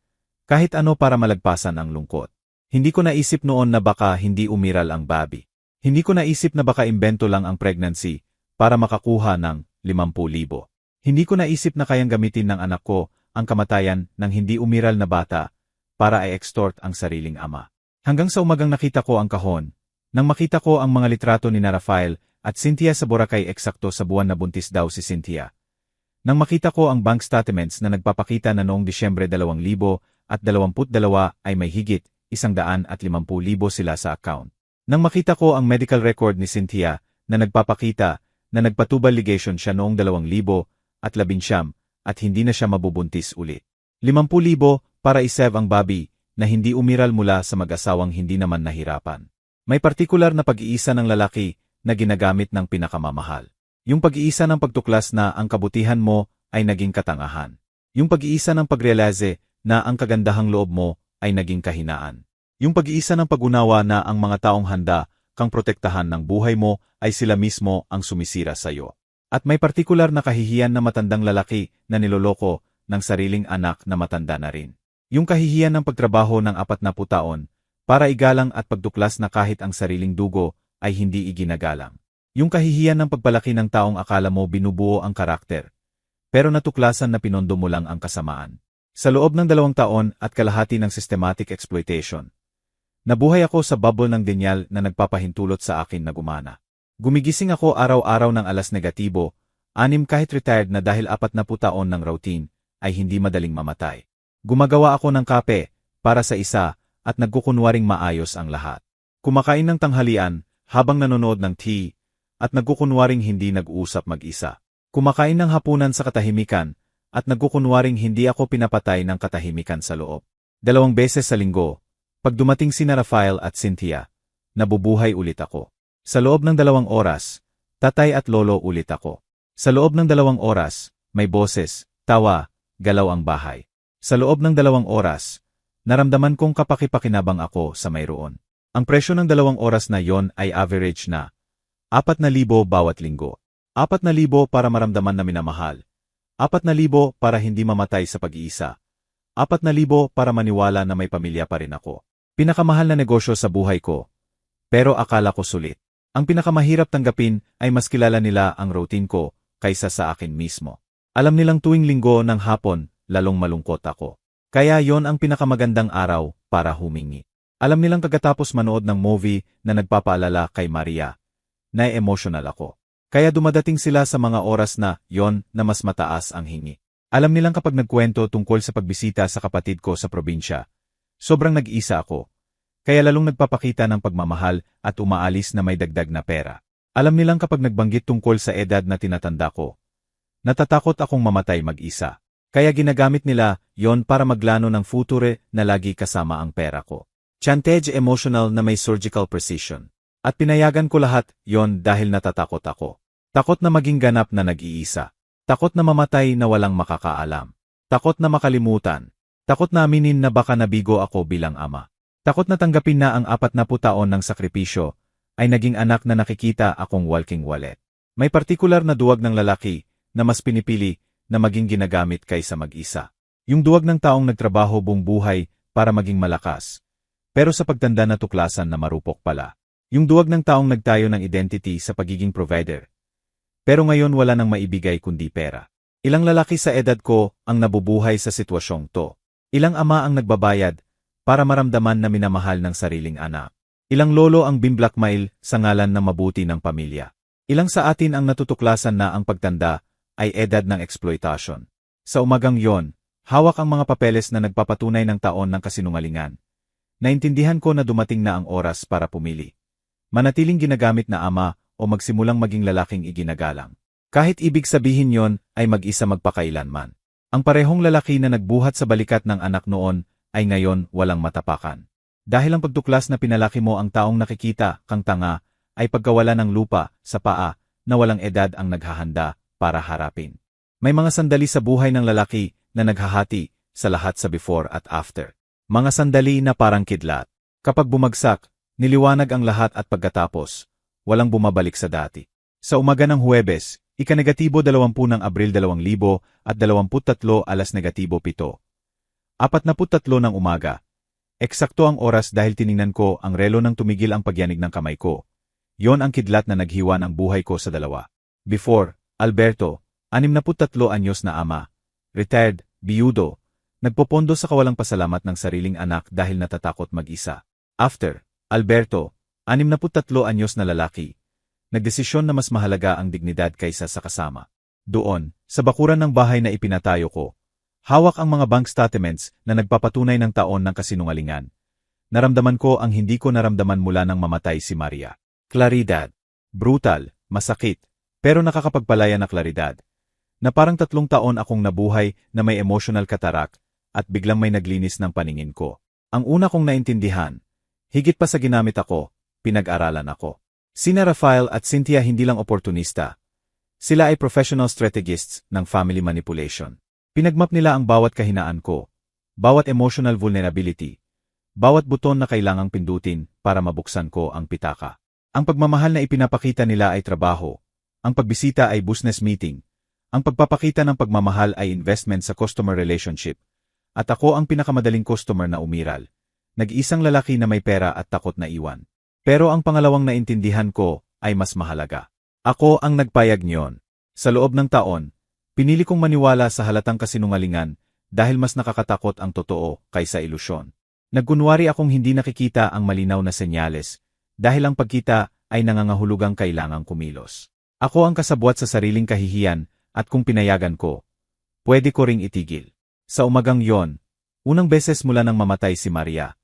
kahit ano para malagpasan ang lungkot. Hindi ko naisip noon na baka hindi umiral ang Bobby. Hindi ko naisip na baka imbento lang ang pregnancy para makakuha ng 50,000. Hindi ko naisip na kayang gamitin ng anak ko ang kamatayan ng hindi umiral na bata para i-extort ang sariling ama. Hanggang sa umagang nakita ko ang kahon, nang makita ko ang mga litrato ni Rafael at Cynthia sa Boracay eksakto sa buwan na buntis daw si Cynthia. Nang makita ko ang bank statements na nagpapakita na noong Disyembre 2022 ay may higit 150,000 sila sa account. Nang makita ko ang medical record ni Cynthia na nagpapakita na nagpatubal ligation siya noong 2019 at hindi na siya mabubuntis ulit. 50,000 para isave ang Bobby na hindi umiral mula sa mag-asawang hindi naman nahirapan. May partikular na pag-iisa ng lalaki na ginagamit ng pinakamamahal. Yung pag-iisa ng pagtuklas na ang kabutihan mo ay naging katangahan. Yung pag-iisa ng pagrealize na ang kagandahang loob mo ay naging kahinaan. Yung pag-iisa ng pag-unawa na ang mga taong handa kang protektahan ng buhay mo ay sila mismo ang sumisira sa iyo. At may partikular na kahihiyan na matandang lalaki na niloloko ng sariling anak na matanda na rin. Yung kahihiyan ng pagtrabaho ng 40 taon para igalang at pagtuklas na kahit ang sariling dugo ay hindi iginagalang. Yung kahihiyan ng pagpalaki ng taong akala mo binubuo ang karakter, pero natuklasan na pinondo mo lang ang kasamaan. Sa loob ng 2 taon at kalahati ng systematic exploitation, nabuhay ako sa bubble ng denyal na nagpapahintulot sa akin na gumana. Gumigising ako araw-araw ng alas negatibo, 6 kahit retired na dahil 40 taon ng routine, ay hindi madaling mamatay. Gumagawa ako ng kape, para sa isa, at nagkukunwaring maayos ang lahat. Kumakain ng tanghalian, habang nanonood ng tea, at nagkukunwaring hindi nag-uusap mag-isa. Kumakain ng hapunan sa katahimikan, at nagkukunwaring hindi ako pinapatay ng katahimikan sa loob. 2 beses sa linggo, pag dumating sina Rafael at Cynthia, nabubuhay ulit ako. Sa loob ng 2 oras, tatay at lolo ulit ako. Sa loob ng 2 oras, may boses, tawa, galaw ang bahay. Sa loob ng 2 oras, naramdaman kong kapakipakinabang ako sa mayroon. Ang presyo ng 2 oras na yon ay average na 4,000 bawat linggo. 4,000 para maramdaman na minamahal. 4,000 para hindi mamatay sa pag-iisa. 4,000 para maniwala na may pamilya pa rin ako. Pinakamahal na negosyo sa buhay ko. Pero akala ko sulit. Ang pinakamahirap tanggapin ay mas kilala nila ang routine ko kaysa sa akin mismo. Alam nilang tuwing linggo ng hapon, lalong malungkot ako. Kaya yon ang pinakamagandang araw para humingi. Alam nilang pagkatapos manood ng movie na nagpapaalala kay Maria, na-emotional ako. Kaya dumadating sila sa mga oras na yon na mas mataas ang hingi. Alam nilang kapag nagkwento tungkol sa pagbisita sa kapatid ko sa probinsya, sobrang nag-isa ako. Kaya lalong nagpapakita ng pagmamahal at umaalis na may dagdag na pera. Alam nilang kapag nagbanggit tungkol sa edad na tinatanda ko, natatakot akong mamatay mag-isa. Kaya ginagamit nila yon para maglano ng future na lagi kasama ang pera ko. Chantage emotional na may surgical precision. At pinayagan ko lahat yon dahil natatakot ako. Takot na maging ganap na nag-iisa. Takot na mamatay na walang makakaalam. Takot na makalimutan. Takot na aminin na baka nabigo ako bilang ama. Takot na tanggapin na ang 40 taon ng sakripisyo ay naging anak na nakikita akong walking wallet. May partikular na duwag ng lalaki na mas pinipili na maging ginagamit kaysa mag-isa. Yung duwag ng taong nagtrabaho buong buhay para maging malakas. Pero sa pagtanda natuklasan na marupok pala. Yung duwag ng taong nagtayo ng identity sa pagiging provider. Pero ngayon wala nang maibigay kundi pera. Ilang lalaki sa edad ko ang nabubuhay sa sitwasyong to. Ilang ama ang nagbabayad para maramdaman na minamahal ng sariling anak. Ilang lolo ang bim-blackmail sa ngalan ng mabuti ng pamilya. Ilang sa atin ang natutuklasan na ang pagtanda ay edad ng exploitation. Sa umagang yon, hawak ang mga papeles na nagpapatunay ng taon ng kasinungalingan. Naintindihan ko na dumating na ang oras para pumili. Manatiling ginagamit na ama o magsimulang maging lalaking iginagalang. Kahit ibig sabihin yon ay mag-isa magpakailanman. Ang parehong lalaki na nagbuhat sa balikat ng anak noon ay ngayon walang matapakan. Dahil ang pagtuklas na pinalaki mo ang taong nakikita kang tanga ay pagkawala ng lupa sa paa na walang edad ang naghahanda para harapin. May mga sandali sa buhay ng lalaki na naghahati sa lahat sa before at after. Mga sandali na parang kidlat. Kapag bumagsak, niliwanag ang lahat at pagkatapos, walang bumabalik sa dati. Sa umaga ng Huwebes, ika-20 ng Abril 2023 -7:43 ng umaga. Eksakto ang oras dahil tiningnan ko ang relo nang tumigil ang pagyanig ng kamay ko. Yon ang kidlat na naghiwa ng buhay ko sa dalawa. Before, Alberto, 63 anyos na ama, retired, biyudo, nagpopondo sa kawalang pasalamat ng sariling anak dahil natatakot mag-isa. After, Alberto, 63 anyos na lalaki, nagdesisyon na mas mahalaga ang dignidad kaysa sa kasama. Doon, sa bakuran ng bahay na ipinatayo ko, hawak ang mga bank statements na nagpapatunay ng taon ng kasinungalingan. Naramdaman ko ang hindi ko naramdaman mula nang mamatay si Maria. Klaridad. Brutal, masakit, pero nakakapagpalaya na klaridad. Na parang 3 taon akong nabuhay na may emotional katarak at biglang may naglinis ng paningin ko. Ang una kong naintindihan, higit pa sa ginamit ako, pinag-aralan ako. Sina Rafael at Cynthia hindi lang oportunista. Sila ay professional strategists ng family manipulation. Pinagmap nila ang bawat kahinaan ko, bawat emotional vulnerability, bawat buton na kailangang pindutin para mabuksan ko ang pitaka. Ang pagmamahal na ipinapakita nila ay trabaho, ang pagbisita ay business meeting, ang pagpapakita ng pagmamahal ay investment sa customer relationship, at ako ang pinakamadaling customer na umiral. Nag-isang lalaki na may pera at takot na iwan. Pero ang pangalawang naintindihan ko ay mas mahalaga. Ako ang nagpayag niyon. Sa loob ng taon, pinili kong maniwala sa halatang kasinungalingan dahil mas nakakatakot ang totoo kaysa ilusyon. Nagkunwari akong hindi nakikita ang malinaw na senyales dahil ang pagkita ay nangangahulugang kailangang kumilos. Ako ang kasabwat sa sariling kahihiyan at kung pinayagan ko, pwede ko ring itigil. Sa umagang yon, Unang beses mula nang mamatay si Maria,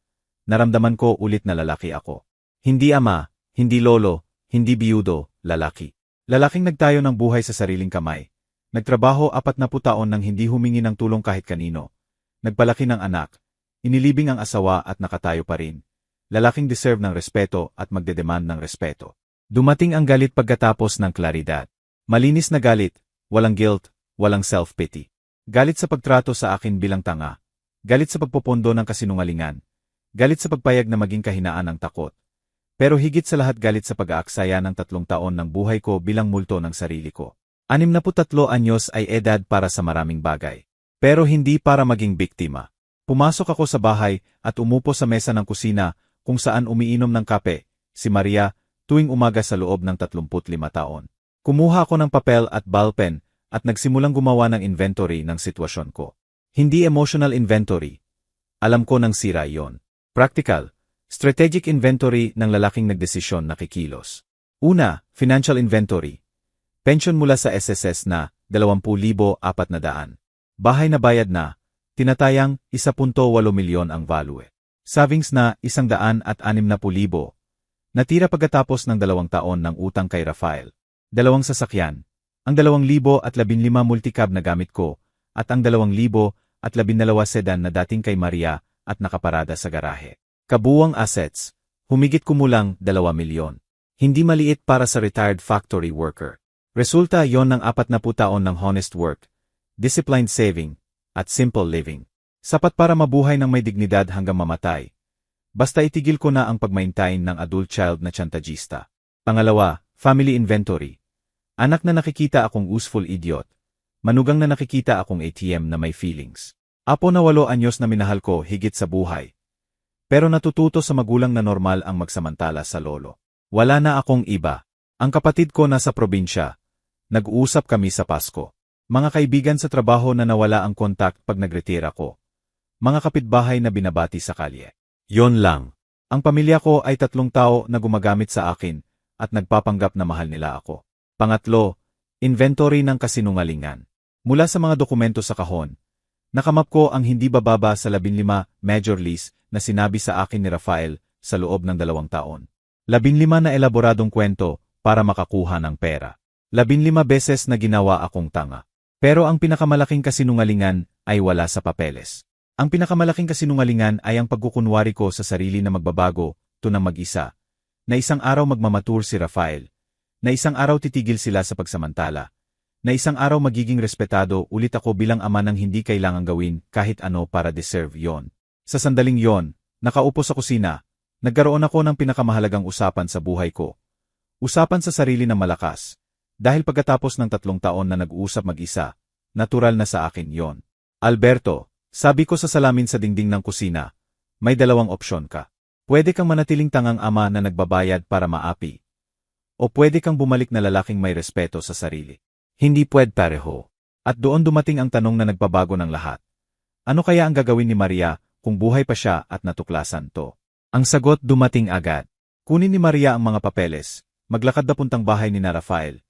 naramdaman ko ulit na lalaki ako. Hindi ama, hindi lolo, hindi biyudo, lalaki. Lalaking nagtayo ng buhay sa sariling kamay. Nagtrabaho 40 taon nang hindi humingi ng tulong kahit kanino. Nagpalaki ng anak, inilibing ang asawa at nakatayo pa rin. Lalaking deserve ng respeto at magdedemand ng respeto. Dumating ang galit pagkatapos ng klaridad. Malinis na galit, walang guilt, walang self-pity. Galit sa pagtrato sa akin bilang tanga. Galit sa pagpopondo ng kasinungalingan. Galit sa pagpayag na maging kahinaan ng takot. Pero higit sa lahat galit sa pag-aaksaya ng 3 taon ng buhay ko bilang multo ng sarili ko. 63 anyos ay edad para sa maraming bagay. Pero hindi para maging biktima. Pumasok ako sa bahay at umupo sa mesa ng kusina kung saan umiinom ng kape, si Maria, tuwing umaga sa loob ng 35 taon. Kumuha ako ng papel at ballpen at nagsimulang gumawa ng inventory ng sitwasyon ko. Hindi emotional inventory. Alam ko nang sira iyon. Practical, strategic inventory ng lalaking nagdesisyon na kikilos. Una, financial inventory. Pension mula sa SSS na 20,400. Bahay na bayad na, tinatayang 1.8 milyon ang value. Savings na 160,000. Natira pagkatapos ng 2 taon ng utang kay Rafael. 2 sasakyan, ang 2015 multicab na gamit ko, at ang 2012 sedan na dating kay Maria at nakaparada sa garahe. Kabuwang assets, humigit kumulang 2 milyon. Hindi maliit para sa retired factory worker. Resulta yon ng 40 taon ng honest work, disciplined saving, at simple living. Sapat para mabuhay ng may dignidad hanggang mamatay. Basta itigil ko na ang pagmaintain ng adult child na tiyantagista. Pangalawa, family inventory. Anak na nakikita akong useful idiot. Manugang na nakikita akong ATM na may feelings. Apo na 8 anyos na minahal ko higit sa buhay. Pero natututo sa magulang na normal ang magsamantala sa lolo. Wala na akong iba. Ang kapatid ko nasa probinsya. Nag-uusap kami sa Pasko. Mga kaibigan sa trabaho na nawala ang kontak pag nagretira ko. Mga kapitbahay na binabati sa kalye. Yon lang. Ang pamilya ko ay 3 tao na gumagamit sa akin at nagpapanggap na mahal nila ako. Pangatlo, inventory ng kasinungalingan. Mula sa mga dokumento sa kahon, nakamap ko ang hindi bababa sa 15 major lease na sinabi sa akin ni Rafael sa loob ng 2 taon. 15 na elaboradong kwento para makakuha ng pera. 15 beses na ginawa akong tanga. Pero ang pinakamalaking kasinungalingan ay wala sa papeles. Ang pinakamalaking kasinungalingan ay ang pagkukunwari ko sa sarili na magbabago, tunang mag-isa, na isang araw magmamatur si Rafael, na isang araw titigil sila sa pagsamantala, na isang araw magiging respetado ulit ako bilang ama ng hindi kailangang gawin kahit ano para deserve yon. Sa sandaling yon, nakaupo sa kusina, nagkaroon ako ng pinakamahalagang usapan sa buhay ko. Usapan sa sarili na malakas. Dahil pagkatapos ng 3 taon na nag-uusap mag-isa, natural na sa akin yon. Alberto, sabi ko sa salamin sa dingding ng kusina, may 2 opsyon ka. Pwede kang manatiling tangang ama na nagbabayad para maapi. O pwede kang bumalik na lalaking may respeto sa sarili. Hindi pwede pareho. At doon dumating ang tanong na nagpabago ng lahat. Ano kaya ang gagawin ni Maria kung buhay pa siya at natuklasan to? Ang sagot dumating agad. Kunin ni Maria ang mga papeles, maglakad na puntang bahay ni na Rafael.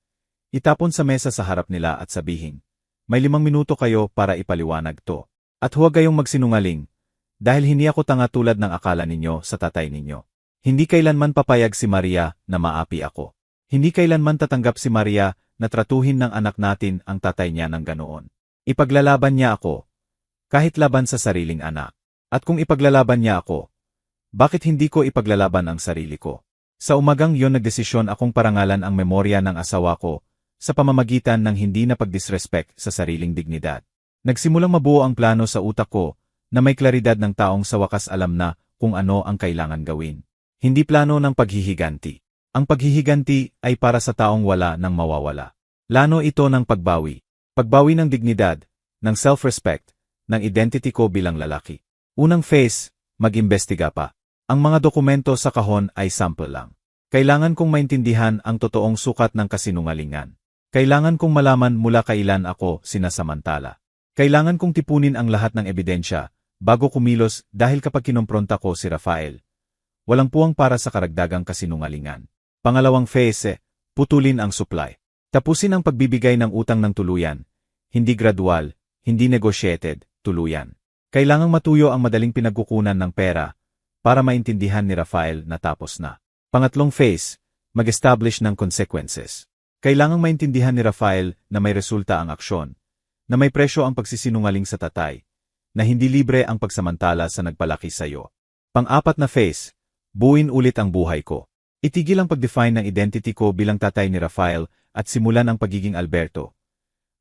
Itapon sa mesa sa harap nila at sabihin, may 5 minuto kayo para ipaliwanag to. At huwag kayong magsinungaling, dahil hindi ako tanga tulad ng akala ninyo sa tatay ninyo. Hindi kailanman papayag si Maria na maapi ako. Hindi kailanman tatanggap si Maria na tratuhin ng anak natin ang tatay niya ng ganoon. Ipaglalaban niya ako, kahit laban sa sariling anak. At kung ipaglalaban niya ako, bakit hindi ko ipaglalaban ang sarili ko? Sa umagang yon nagdesisyon akong parangalan ang memorya ng asawa ko sa pamamagitan ng hindi na pagdisrespect sa sariling dignidad. Nagsimulang mabuo ang plano sa utak ko na may klaridad ng taong sa wakas alam na kung ano ang kailangan gawin. Hindi plano ng paghihiganti. Ang paghihiganti ay para sa taong wala nang mawawala. Plano ito ng pagbawi. Pagbawi ng dignidad, ng self-respect, ng identity ko bilang lalaki. Unang phase, mag-imbestiga pa. Ang mga dokumento sa kahon ay sample lang. Kailangan kong maintindihan ang totoong sukat ng kasinungalingan. Kailangan kong malaman mula kailan ako sinasamantala. Kailangan kong tipunin ang lahat ng ebidensya bago kumilos dahil kapag kinompronta ko si Rafael, walang puwang para sa karagdagang kasinungalingan. Pangalawang phase, putulin ang supply. Tapusin ang pagbibigay ng utang ng tuluyan, hindi gradual, hindi negotiated, tuluyan. Kailangang matuyo ang madaling pinagkukunan ng pera para maintindihan ni Rafael na tapos na. Pangatlong phase, mag-establish ng consequences. Kailangang maintindihan ni Rafael na may resulta ang aksyon, na may presyo ang pagsisinungaling sa tatay, na hindi libre ang pagsamantala sa nagpalaki sa iyo. Pang-apat na phase, buuin ulit ang buhay ko. Itigil ang pag-define ng identity ko bilang tatay ni Rafael at simulan ang pagiging Alberto.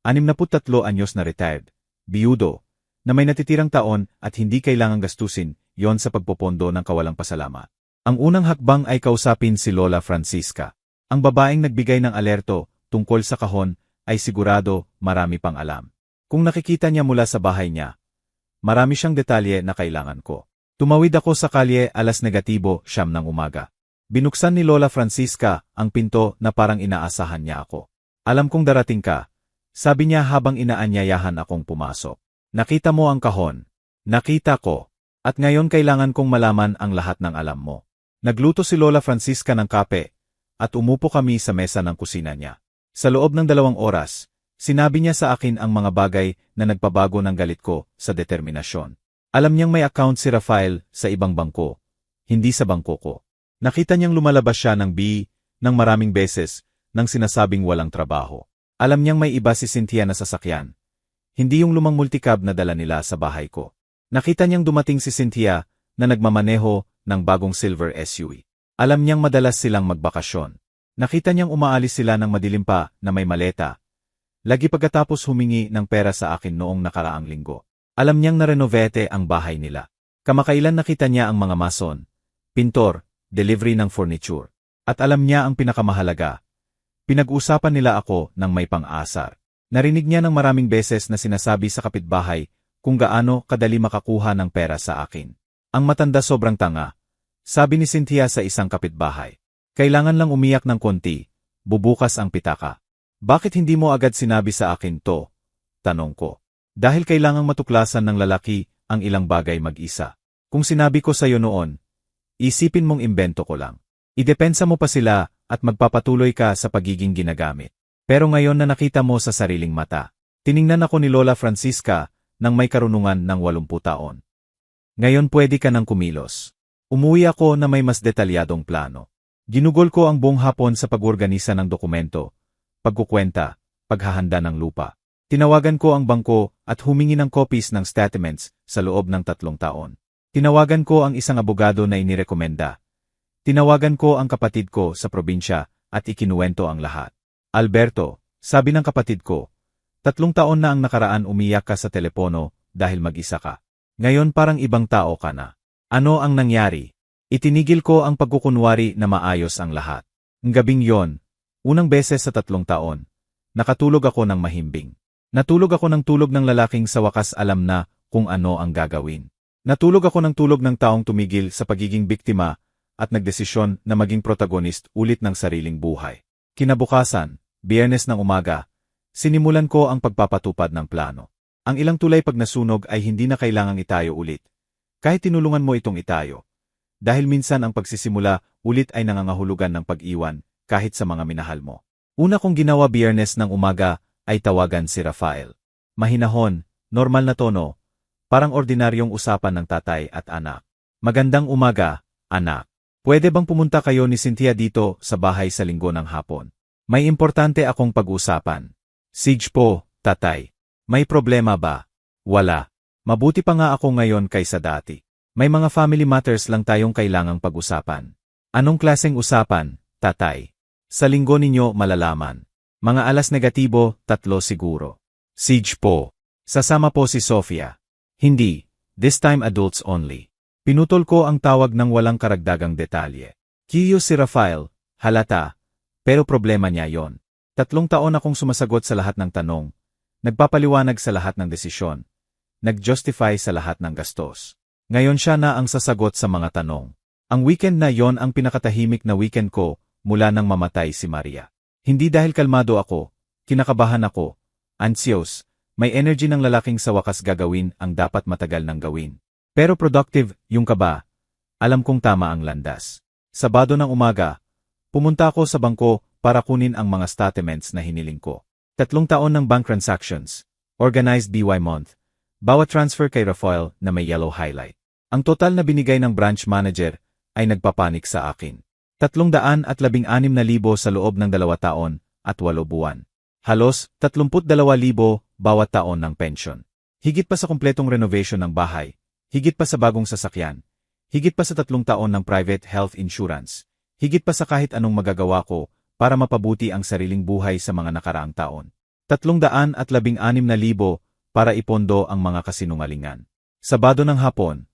63 anyos na retired, biyudo, na may natitirang taon at hindi kailangang gastusin yon sa pagpopondo ng kawalang pasalamat. Ang unang hakbang ay kausapin si Lola Francisca. Ang babaeng nagbigay ng alerto tungkol sa kahon ay sigurado marami pang alam. Kung nakikita niya mula sa bahay niya, marami siyang detalye na kailangan ko. Tumawid ako sa kalye 9:00 ng umaga. Binuksan ni Lola Francisca ang pinto na parang inaasahan niya ako. Alam kong darating ka, sabi niya habang inaanyayahan akong pumasok. Nakita mo ang kahon. Nakita ko. At ngayon kailangan kong malaman ang lahat ng alam mo. Nagluto si Lola Francisca ng kape, at umupo kami sa mesa ng kusina niya. Sa loob ng 2 oras, sinabi niya sa akin ang mga bagay na nagpabago ng galit ko sa determinasyon. Alam niyang may account si Rafael sa ibang bangko, hindi sa bangko ko. Nakita niyang lumalabas siya ng ng maraming beses nang sinasabing walang trabaho. Alam niyang may iba si Cynthia na sasakyan. Hindi yung lumang multicab na dala nila sa bahay ko. Nakita niyang dumating si Cynthia na nagmamaneho ng bagong silver SUV. Alam niyang madalas silang magbakasyon. Nakita niyang umaalis sila ng madilim pa na may maleta. Lagi pagkatapos humingi ng pera sa akin noong nakaraang linggo. Alam niyang narenovete ang bahay nila. Kamakailan nakita niya ang mga mason, pintor, delivery ng furniture. At alam niya ang pinakamahalaga. Pinag-usapan nila ako ng may pang-asar. Narinig niya ng maraming beses na sinasabi sa kapitbahay kung gaano kadali makakuha ng pera sa akin. Ang matanda sobrang tanga, sabi ni Cynthia sa isang kapitbahay. Kailangan lang umiyak ng konti, bubukas ang pitaka. Bakit hindi mo agad sinabi sa akin to? Tanong ko. Dahil kailangang matuklasan ng lalaki ang ilang bagay mag-isa. Kung sinabi ko sa iyo noon, isipin mong imbento ko lang. Idepensa mo pa sila at magpapatuloy ka sa pagiging ginagamit. Pero ngayon na nakita mo sa sariling mata, tiningnan ako ni Lola Francisca nang may karunungan ng 80 taon. Ngayon pwede ka nang kumilos. Umuwi ako na may mas detalyadong plano. Ginugol ko ang buong hapon sa pag-organisa ng dokumento, pagkukwenta, paghahanda ng lupa. Tinawagan ko ang bangko at humingi ng copies ng statements sa loob ng 3 taon. Tinawagan ko ang isang abogado na inirekomenda. Tinawagan ko ang kapatid ko sa probinsya at ikinuwento ang lahat. Alberto, sabi ng kapatid ko, 3 taon na ang nakaraan umiyak ka sa telepono dahil mag-isa ka. Ngayon parang ibang tao ka na. Ano ang nangyari? Itinigil ko ang pagkukunwari na maayos ang lahat. Ang gabing yon, unang beses sa 3 taon, nakatulog ako ng mahimbing. Natulog ako ng tulog ng lalaking sa wakas alam na kung ano ang gagawin. Natulog ako ng tulog ng taong tumigil sa pagiging biktima at nagdesisyon na maging protagonist ulit ng sariling buhay. Kinabukasan, Biyernes ng umaga, sinimulan ko ang pagpapatupad ng plano. Ang ilang tulay pag nasunog ay hindi na kailangang itayo ulit. Kahit tinulungan mo itong itayo. Dahil minsan ang pagsisimula ulit ay nangangahulugan ng pag-iwan kahit sa mga minahal mo. Una kong ginawa Biyernes ng umaga ay tawagan si Rafael. Mahinahon, normal na tono, parang ordinaryong usapan ng tatay at anak. Magandang umaga, anak. Pwede bang pumunta kayo ni Cynthia dito sa bahay sa linggo ng hapon? May importante akong pag-usapan. Sige po, tatay. May problema ba? Wala. Mabuti pa nga ako ngayon kaysa dati. May mga family matters lang tayong kailangang pag-usapan. Anong klaseng usapan, tatay? Sa linggo ninyo malalaman. Mga alas negatibo, 3 siguro. Sige po. Sasama po si Sofia. Hindi. This time adults only. Pinutol ko ang tawag ng walang karagdagang detalye. Kiyo si Rafael, halata. Pero problema niya yon. 3 taon akong sumasagot sa lahat ng tanong. Nagpapaliwanag sa lahat ng desisyon. Nag-justify sa lahat ng gastos. Ngayon siya na ang sasagot sa mga tanong. Ang weekend na yon ang pinakatahimik na weekend ko mula nang mamatay si Maria. Hindi dahil kalmado ako, kinakabahan ako, anxious, may energy ng lalaking sa wakas gagawin ang dapat matagal nang gawin. Pero productive, yung kaba. Alam kong tama ang landas. Sabado ng umaga, pumunta ako sa bangko para kunin ang mga statements na hiniling ko. 3 taon ng bank transactions, organized BY month, Bawat transfer kay Rafael na may yellow highlight. Ang total na binigay ng branch manager ay nagpapanik sa akin. 316,000 sa loob ng 2 taon at 8 buwan. Halos 32,000 bawat taon ng pensyon. Higit pa sa kumpletong renovation ng bahay, higit pa sa bagong sasakyan, higit pa sa 3 taon ng private health insurance, higit pa sa kahit anong magagawa ko para mapabuti ang sariling buhay sa mga nakaraang taon. 316,000 para ipondo ang mga kasinungalingan. Sabado ng hapon,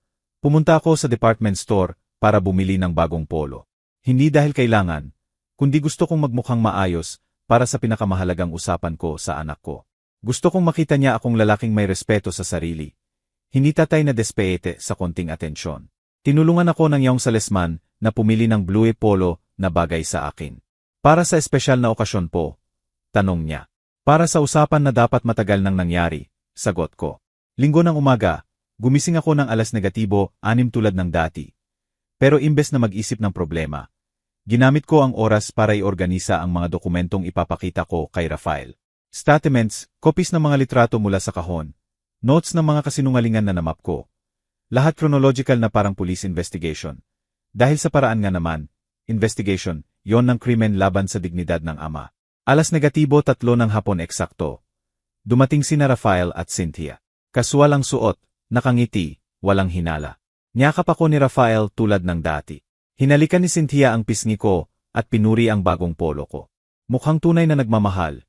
pumunta ako sa department store para bumili ng bagong polo. Hindi dahil kailangan, kundi gusto kong magmukhang maayos para sa pinakamahalagang usapan ko sa anak ko. Gusto kong makita niya akong lalaking may respeto sa sarili. Hindi tatay na despeete sa konting atensyon. Tinulungan ako ng iyong salesman na pumili ng blue polo na bagay sa akin. Para sa espesyal na okasyon po, tanong niya. Para sa usapan na dapat matagal nang nangyari, sagot ko. Linggo ng umaga, gumising ako ng alas negatibo 6 tulad ng dati. Pero imbes na mag-isip ng problema, ginamit ko ang oras para iorganisa ang mga dokumentong ipapakita ko kay Rafael. Statements, copies ng mga litrato mula sa kahon, notes ng mga kasinungalingan na namap ko. Lahat chronological na parang police investigation. Dahil sa paraan nga naman, investigation, yon ng krimen laban sa dignidad ng ama. Alas negatibo 3 ng hapon eksakto. Dumating sina Rafael at Cynthia. Kasual ang suot, nakangiti, walang hinala. Niyakap ako ni Rafael tulad ng dati. Hinalikan ni Cynthia ang pisngi ko at pinuri ang bagong polo ko. Mukhang tunay na nagmamahal.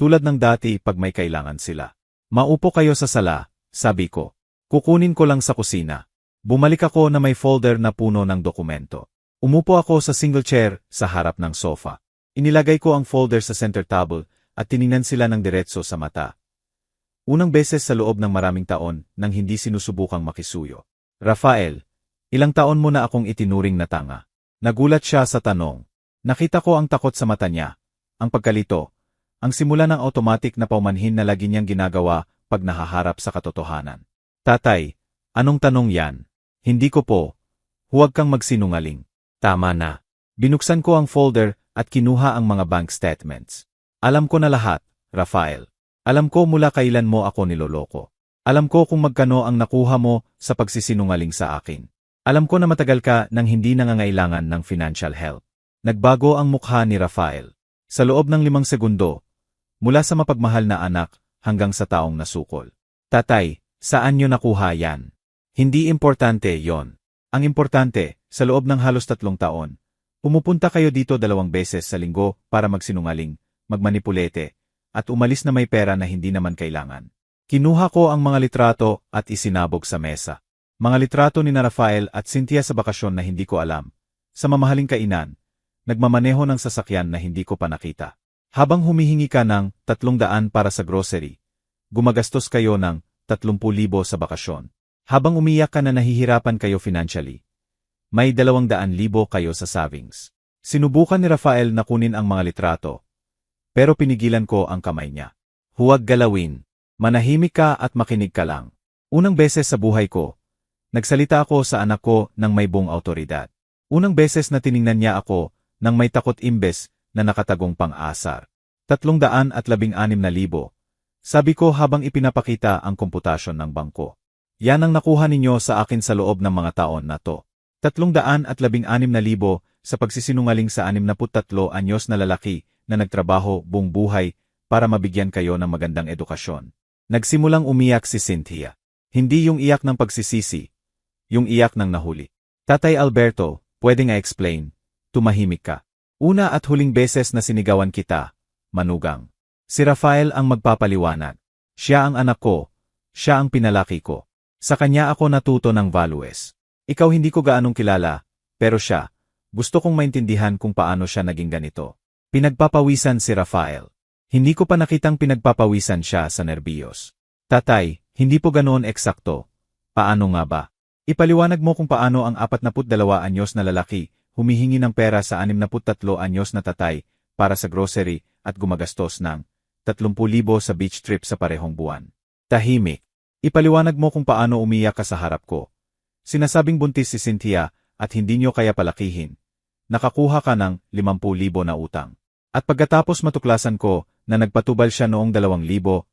Tulad ng dati pag may kailangan sila. Maupo kayo sa sala, sabi ko. Kukunin ko lang sa kusina. Bumalik ako na may folder na puno ng dokumento. Umupo ako sa single chair sa harap ng sofa. Inilagay ko ang folder sa center table at tiningnan sila ng diretso sa mata. Unang beses sa loob ng maraming taon nang hindi sinusubukang makisuyo. Rafael, ilang taon mo na akong itinuring na tanga. Nagulat siya sa tanong. Nakita ko ang takot sa mata niya, ang pagkalito, ang simula ng automatic na paumanhin na lagi niyang ginagawa pag nahaharap sa katotohanan. Tatay, anong tanong yan? Hindi ko po. Huwag kang magsinungaling. Tama na. Binuksan ko ang folder at kinuha ang mga bank statements. Alam ko na lahat, Rafael. Alam ko mula kailan mo ako niloloko. Alam ko kung magkano ang nakuha mo sa pagsisinungaling sa akin. Alam ko na matagal ka nang hindi nangangailangan ng financial help. Nagbago ang mukha ni Rafael. Sa loob ng 5 segundo, mula sa mapagmahal na anak hanggang sa taong nasukol. Tatay, saan niyo nakuha yan? Hindi importante yon. Ang importante, sa loob ng halos 3 taon, pumupunta kayo dito 2 beses sa linggo para magsinungaling, magmanipulete, at umalis na may pera na hindi naman kailangan. Kinuha ko ang mga litrato at isinabog sa mesa. Mga litrato ni Rafael at Cynthia sa bakasyon na hindi ko alam. Sa mamahaling kainan, nagmamaneho ng sasakyan na hindi ko pa nakita. Habang humihingi ka ng 300 para sa grocery, gumagastos kayo ng 30,000 sa bakasyon. Habang umiyak ka na nahihirapan kayo financially, may 200,000 kayo sa savings. Sinubukan ni Rafael na kunin ang mga litrato, pero pinigilan ko ang kamay niya. Huwag galawin. Manahimik ka at makinig ka lang. Unang beses sa buhay ko, nagsalita ako sa anak ko ng may buong awtoridad. Unang beses na tiningnan niya ako ng may takot imbes na nakatagong pang-asar. 316,000, sabi ko habang ipinapakita ang komputasyon ng bangko. Yan ang nakuha ninyo sa akin sa loob ng mga taon na to. 316,000 sa pagsisinungaling sa 63 anyos na lalaki na nagtrabaho buong buhay para mabigyan kayo ng magandang edukasyon. Nagsimulang umiyak si Cynthia. Hindi yung iyak ng pagsisisi, yung iyak ng nahuli. Tatay Alberto, pwedeng i-explain, tumahimik ka. Una at huling beses na sinigawan kita, manugang. Si Rafael ang magpapaliwanag. Siya ang anak ko, siya ang pinalaki ko. Sa kanya ako natuto ng values. Ikaw hindi ko gaanong kilala, pero siya, gusto kong maintindihan kung paano siya naging ganito. Pinagpapawisan si Rafael. Hindi ko pa nakitang pinagpapawisan siya sa nerbiyos. Tatay, hindi po ganoon eksakto. Paano nga ba? Ipaliwanag mo kung paano ang 42 anyos na lalaki humihingi ng pera sa 63 anyos na tatay para sa grocery at gumagastos ng 30,000 sa beach trip sa parehong buwan. Tahimik. Ipaliwanag mo kung paano umiyak ka sa harap ko. Sinasabing buntis si Cynthia at hindi nyo kaya palakihin. Nakakuha ka ng 50,000 na utang. At pagkatapos matuklasan ko na nagpatubal siya noong 2019,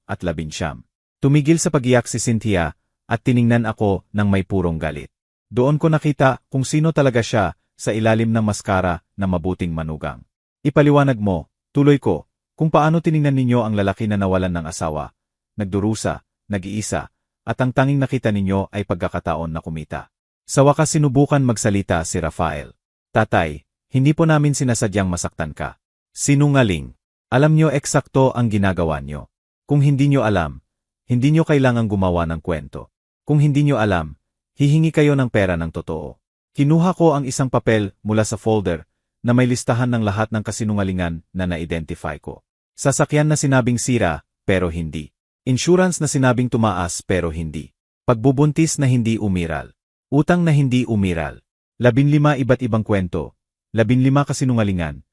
Tumigil sa pagiyak si Cynthia at tiningnan ako ng may purong galit. Doon ko nakita kung sino talaga siya sa ilalim ng maskara na mabuting manugang. Ipaliwanag mo, tuloy ko, kung paano tiningnan ninyo ang lalaki na nawalan ng asawa, nagdurusa, nag-iisa, at ang tanging nakita ninyo ay pagkakataon na kumita. Sa wakas sinubukan magsalita si Rafael. Tatay, hindi po namin sinasadyang masaktan ka. Sinungaling. Alam nyo eksakto ang ginagawa nyo. Kung hindi nyo alam, hindi nyo kailangang gumawa ng kwento. Kung hindi nyo alam, hihingi kayo ng pera ng totoo. Kinuha ko ang isang papel mula sa folder na may listahan ng lahat ng kasinungalingan na na-identify ko. Sasakyan na sinabing sira, pero hindi. Insurance na sinabing tumaas, pero hindi. Pagbubuntis na hindi umiral. Utang na hindi umiral. 15 iba't ibang kwento. 15 kasinungalingan.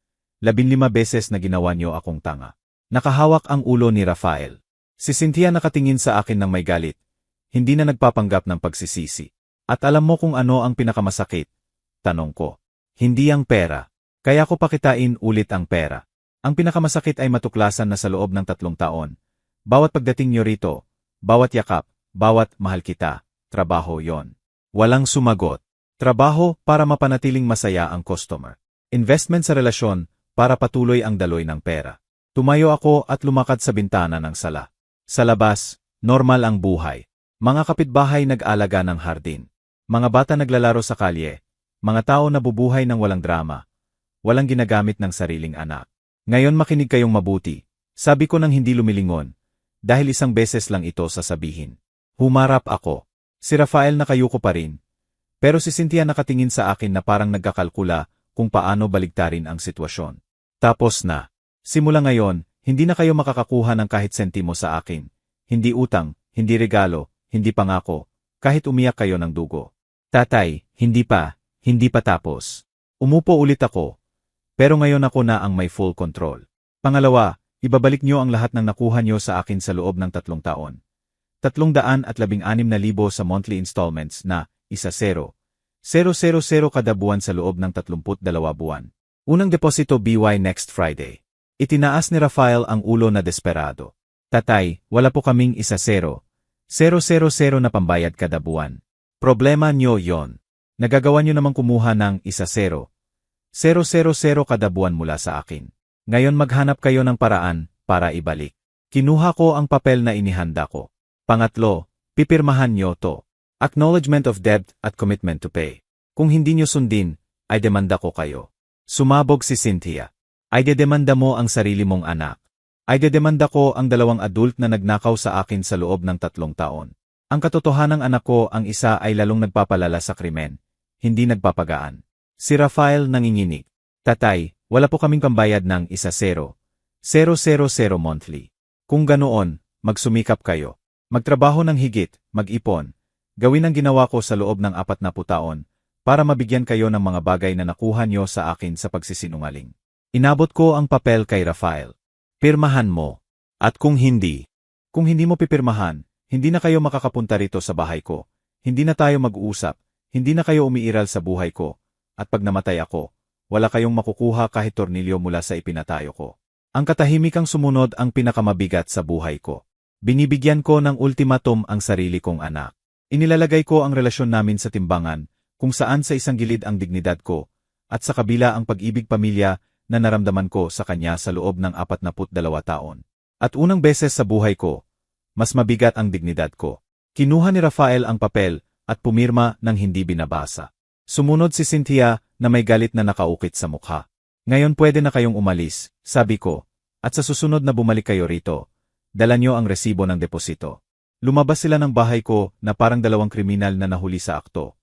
15 beses na ginawa niyo akong tanga. Nakahawak ang ulo ni Rafael. Si Cynthia nakatingin sa akin ng may galit. Hindi na nagpapanggap ng pagsisisi. At alam mo kung ano ang pinakamasakit? Tanong ko. Hindi ang pera. Kaya ko pakitain ulit ang pera. Ang pinakamasakit ay matuklasan na sa loob ng 3 taon. Bawat pagdating niyo rito, bawat yakap, bawat mahal kita, trabaho yon. Walang sumagot. Trabaho para mapanatiling masaya ang customer. Investment sa relasyon para patuloy ang daloy ng pera. Tumayo ako at lumakad sa bintana ng sala. Sa labas, normal ang buhay. Mga kapitbahay nag-alaga ng hardin. Mga bata naglalaro sa kalye. Mga tao nabubuhay ng walang drama. Walang ginagamit ng sariling anak. Ngayon makinig kayong mabuti. Sabi ko nang hindi lumilingon. Dahil isang beses lang ito sasabihin. Humarap ako. Si Rafael nakayuko pa rin. Pero si Cynthia nakatingin sa akin na parang nagkakalkula kung paano baligtarin ang sitwasyon. Tapos na. Simula ngayon, hindi na kayo makakakuha ng kahit sentimo sa akin. Hindi utang, hindi regalo, hindi pangako, kahit umiyak kayo ng dugo. Tatay, hindi pa tapos. Umupo ulit ako. Pero ngayon ako na ang may full control. Pangalawa, ibabalik nyo ang lahat ng nakuha nyo sa akin sa loob ng 3 taon. 316,000 sa monthly installments na 1,000,000 kada buwan sa loob ng 32 buwan. Unang deposito BY next Friday. Itinaas ni Rafael ang ulo na desperado. Tatay, wala po kaming 1,000,000 na pambayad kada buwan. Problema nyo yon. Nagagawa nyo namang kumuha ng 1,000,000 kada buwan mula sa akin. Ngayon maghanap kayo ng paraan para ibalik. Kinuha ko ang papel na inihanda ko. Pangatlo, pipirmahan nyo to. Acknowledgement of debt at commitment to pay. Kung hindi nyo sundin, ay demanda ko kayo. Sumabog si Cynthia. Ay dedemanda mo ang sarili mong anak. Ay dedemanda ko ang 2 adult na nagnakaw sa akin sa loob ng 3 taon. Ang katotohanang anak ko ang isa ay lalong nagpapalala sa krimen, hindi nagpapagaan. Si Rafael nanginginig. Tatay, wala po kaming pambayad ng 1,000,000 monthly. Kung ganoon, magsumikap kayo. Magtrabaho ng higit, mag-ipon. Gawin ang ginawa ko sa loob ng 40 taon para mabigyan kayo ng mga bagay na nakuha nyo sa akin sa pagsisinungaling. Inabot ko ang papel kay Rafael. Pirmahan mo. At kung hindi mo pipirmahan, hindi na kayo makakapunta rito sa bahay ko. Hindi na tayo mag-uusap, hindi na kayo umiiral sa buhay ko. At pag namatay ako, wala kayong makukuha kahit tornilyo mula sa ipinatayo ko. Ang katahimikang sumunod ang pinakamabigat sa buhay ko. Binibigyan ko ng ultimatum ang sarili kong anak. Inilalagay ko ang relasyon namin sa timbangan, kung saan sa isang gilid ang dignidad ko, at sa kabila ang pag-ibig pamilya na naramdaman ko sa kanya sa loob ng 42 taon. At unang beses sa buhay ko, mas mabigat ang dignidad ko. Kinuha ni Rafael ang papel at pumirma ng hindi binabasa. Sumunod si Cynthia na may galit na nakaukit sa mukha. Ngayon pwede na kayong umalis, sabi ko, at sa susunod na bumalik kayo rito, dala nyo ang resibo ng deposito. Lumabas sila ng bahay ko na parang 2 kriminal na nahuli sa akto.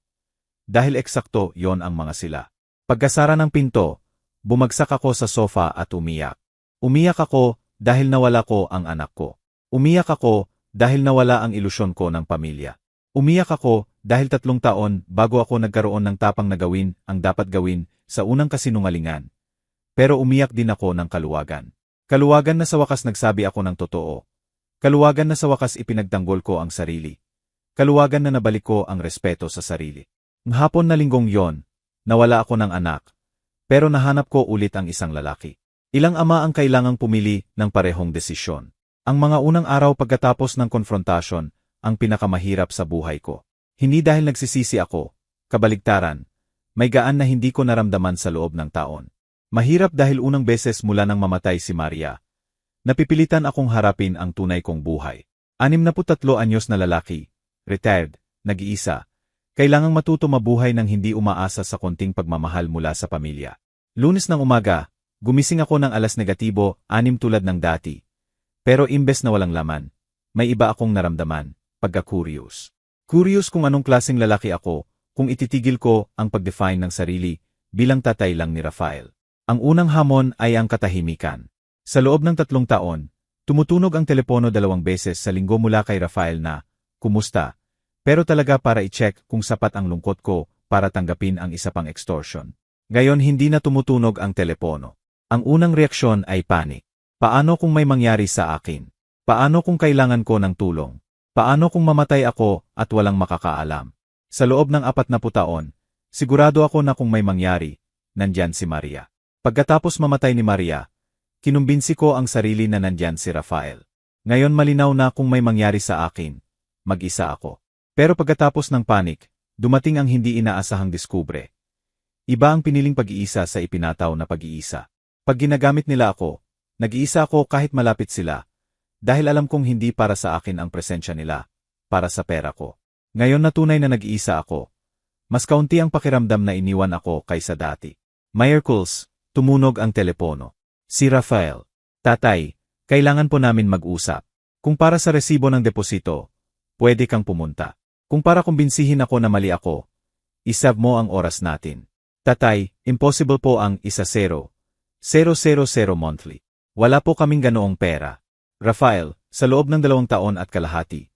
Dahil eksakto yon ang mga sila. Pagkasara ng pinto, bumagsak ako sa sofa at umiyak. Umiyak ako dahil nawala ko ang anak ko. Umiyak ako dahil nawala ang ilusyon ko ng pamilya. Umiyak ako dahil 3 taon bago ako nagkaroon ng tapang na gawin ang dapat gawin sa unang kasinungalingan. Pero umiyak din ako ng kaluwagan. Kaluwagan na sa wakas nagsabi ako ng totoo. Kaluwagan na sa wakas ipinagtanggol ko ang sarili. Kaluwagan na nabalik ko ang respeto sa sarili. Hapon na linggong yon, nawala ako ng anak. Pero nahanap ko ulit ang isang lalaki. Ilang ama ang kailangang pumili ng parehong desisyon. Ang mga unang araw pagkatapos ng konfrontasyon, ang pinakamahirap sa buhay ko. Hindi dahil nagsisisi ako, kabaligtaran, may gaan na hindi ko naramdaman sa loob ng taon. Mahirap dahil unang beses mula nang mamatay si Maria. Napipilitan akong harapin ang tunay kong buhay. 63 anyos na lalaki, retired, nag-iisa. Kailangang matuto mabuhay ng hindi umaasa sa konting pagmamahal mula sa pamilya. Lunes ng umaga, gumising ako ng alas negatibo, 6 tulad ng dati. Pero imbes na walang laman, may iba akong naramdaman, pagka-curious. Curious kung anong klaseng lalaki ako, kung ititigil ko ang pag-define ng sarili bilang tatay lang ni Rafael. Ang unang hamon ay ang katahimikan. Sa loob ng 3 taon, tumutunog ang telepono 2 beses sa linggo mula kay Rafael na, "Kumusta?" Pero talaga para i-check kung sapat ang lungkot ko para tanggapin ang isa pang extortion. Ngayon hindi na tumutunog ang telepono. Ang unang reaksyon ay panic. Paano kung may mangyari sa akin? Paano kung kailangan ko ng tulong? Paano kung mamatay ako at walang makakaalam? Sa loob ng 40 taon, sigurado ako na kung may mangyari, nandyan si Maria. Pagkatapos mamatay ni Maria, kinumbinsi ko ang sarili na nandyan si Rafael. Ngayon malinaw na kung may mangyari sa akin, mag-isa ako. Pero pagkatapos ng panic, dumating ang hindi inaasahang diskubre. Iba ang piniling pag-iisa sa ipinataw na pag-iisa. Pag ginagamit nila ako, nag-iisa ako kahit malapit sila, dahil alam kong hindi para sa akin ang presensya nila, para sa pera ko. Ngayon na tunay na nag-iisa ako, mas kaunti ang pakiramdam na iniwan ako kaysa dati. Miraculous, tumunog ang telepono. Si Rafael. "Tatay, kailangan po namin mag-usap. Kung para sa resibo ng deposito, pwede kang pumunta. Kung para kumbinsihin ako na mali ako, isab mo ang oras natin. Tatay, impossible po ang 1-0. 000 monthly. Wala po kaming ganoong pera. Rafael, sa loob ng 2 taon at kalahati,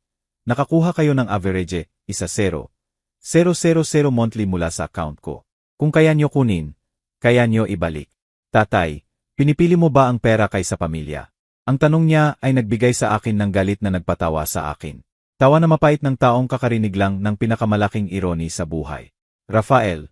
nakakuha kayo ng average 1-0. 000 monthly mula sa account ko. Kung kaya nyo kunin, kaya nyo ibalik. Tatay, pinipili mo ba ang pera kaysa pamilya?" Ang tanong niya ay nagbigay sa akin ng galit na nagpatawa sa akin. Tawa na mapait ng taong kakarinig lang ng pinakamalaking irony sa buhay. "Rafael,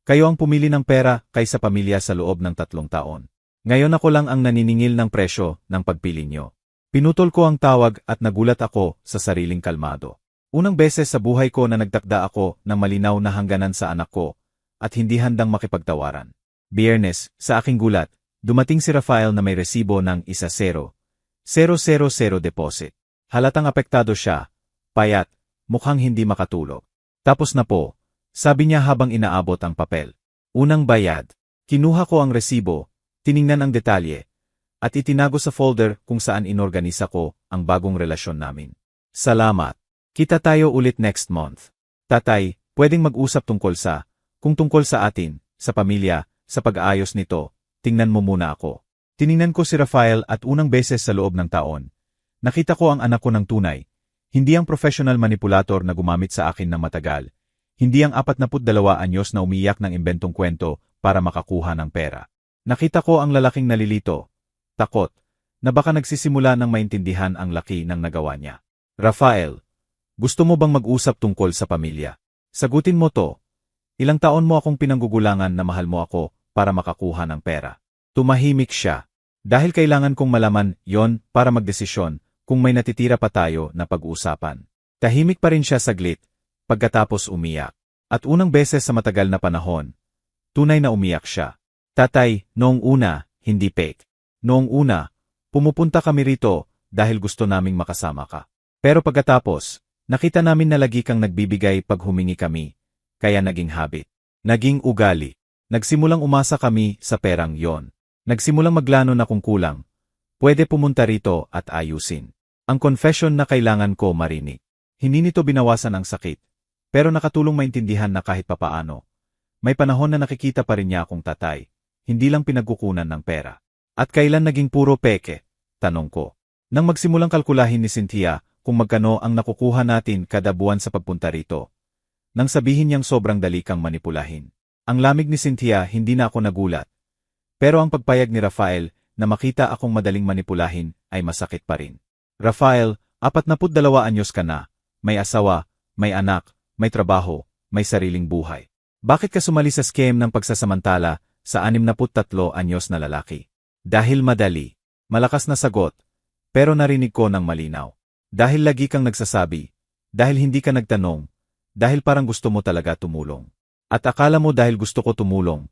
kayo ang pumili ng pera kaysa pamilya sa loob ng 3 taon. Ngayon ako lang ang naniningil ng presyo ng pagpili nyo." Pinutol ko ang tawag at nagulat ako sa sariling kalmado. Unang beses sa buhay ko na nagtakda ako ng malinaw na hangganan sa anak ko at hindi handang makipagtawaran. Biyernes, sa aking gulat, dumating si Rafael na may resibo ng 1-000 deposit. Halatang apektado siya, payat, mukhang hindi makatulog. "Tapos na po," sabi niya habang inaabot ang papel. Unang bayad. Kinuha ko ang resibo, tiningnan ang detalye, at itinago sa folder kung saan inorganisa ko ang bagong relasyon namin. "Salamat. Kita tayo ulit next month. Tatay, pwedeng mag-usap tungkol sa, kung tungkol sa atin, sa pamilya, sa pag-aayos nito, tingnan mo muna ako." Tiningnan ko si Rafael at unang beses sa loob ng taon. Nakita ko ang anak ko ng tunay. Hindi ang professional manipulator na gumamit sa akin ng matagal. Hindi ang 42 anyos na umiyak ng imbentong kwento para makakuha ng pera. Nakita ko ang lalaking nalilito, takot, na baka nagsisimula ng maintindihan ang laki ng nagawa niya. "Rafael, gusto mo bang mag-usap tungkol sa pamilya? Sagutin mo to. Ilang taon mo akong pinanggugulangan na mahal mo ako para makakuha ng pera." Tumahimik siya. Dahil kailangan kong malaman yon para magdesisyon kung may natitira pa tayo na pag-uusapan. Tahimik pa rin siya saglit, pagkatapos umiyak. At unang beses sa matagal na panahon, tunay na umiyak siya. "Tatay, noong una, hindi fake. Noong una, pumupunta kami rito dahil gusto naming makasama ka. Pero pagkatapos, nakita namin na lagi kang nagbibigay pag humingi kami, kaya naging habit. Naging ugali. Nagsimulang umasa kami sa perang yon. Nagsimulang maglano na kung kulang. Pwede pumunta rito at ayusin. Ang confession na kailangan ko marinig. Hindi nito binawasan ang sakit, pero nakatulong maintindihan na kahit papaano, may panahon na nakikita pa rin niya akong tatay, hindi lang pinagkukunan ng pera. At kailan naging puro peke? Tanong ko. Nang magsimulang kalkulahin ni Cynthia kung magkano ang nakukuha natin kada buwan sa pagpunta rito. Nang sabihin niyang sobrang dali kang manipulahin. Ang lamig ni Cynthia, hindi na ako nagulat. Pero ang pagpayag ni Rafael na makita akong madaling manipulahin ay masakit pa rin. "Rafael, 42 anyos ka na, may asawa, may anak, may trabaho, may sariling buhay. Bakit ka sumali sa scam ng pagsasamantala sa 63 anyos na lalaki?" Dahil madali. Malakas na sagot. Pero narinig ko ng malinaw. Dahil lagi kang nagsasabi, dahil hindi ka nagtanong, dahil parang gusto mo talaga tumulong. At akala mo dahil gusto ko tumulong,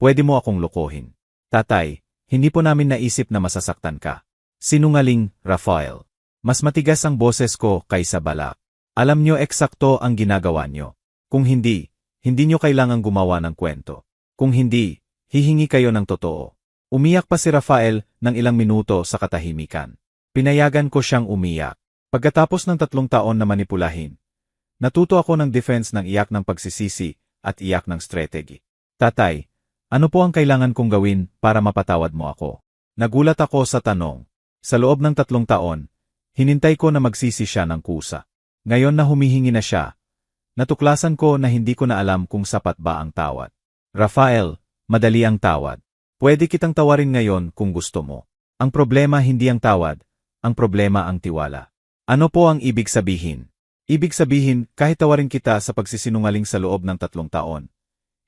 pwede mo akong lokohin. Tatay, hindi po namin naisip na masasaktan ka. Sinungaling, Rafael. Mas matigas ang boses ko kaysa balak. Alam nyo eksakto ang ginagawa nyo. Kung hindi, hindi nyo kailangang gumawa ng kwento. Kung hindi, hihingi kayo ng totoo. Umiyak pa si Rafael ng ilang minuto sa katahimikan. Pinayagan ko siyang umiyak. Pagkatapos ng 3 taon na manipulahin, natuto ako ng defense ng iyak ng pagsisisi at iyak ng strategy. Tatay, ano po ang kailangan kong gawin para mapatawad mo ako? Nagulat ako sa tanong. Sa loob ng 3 taon, hinintay ko na magsisi siya ng kusa. Ngayon na humihingi na siya, natuklasan ko na hindi ko na alam kung sapat ba ang tawad. Rafael, madali ang tawad. Pwede kitang tawarin ngayon kung gusto mo. Ang problema hindi ang tawad, ang problema ang tiwala. Ano po ang ibig sabihin? Ibig sabihin, kahit tawarin kita sa pagsisinungaling sa loob ng 3 taon,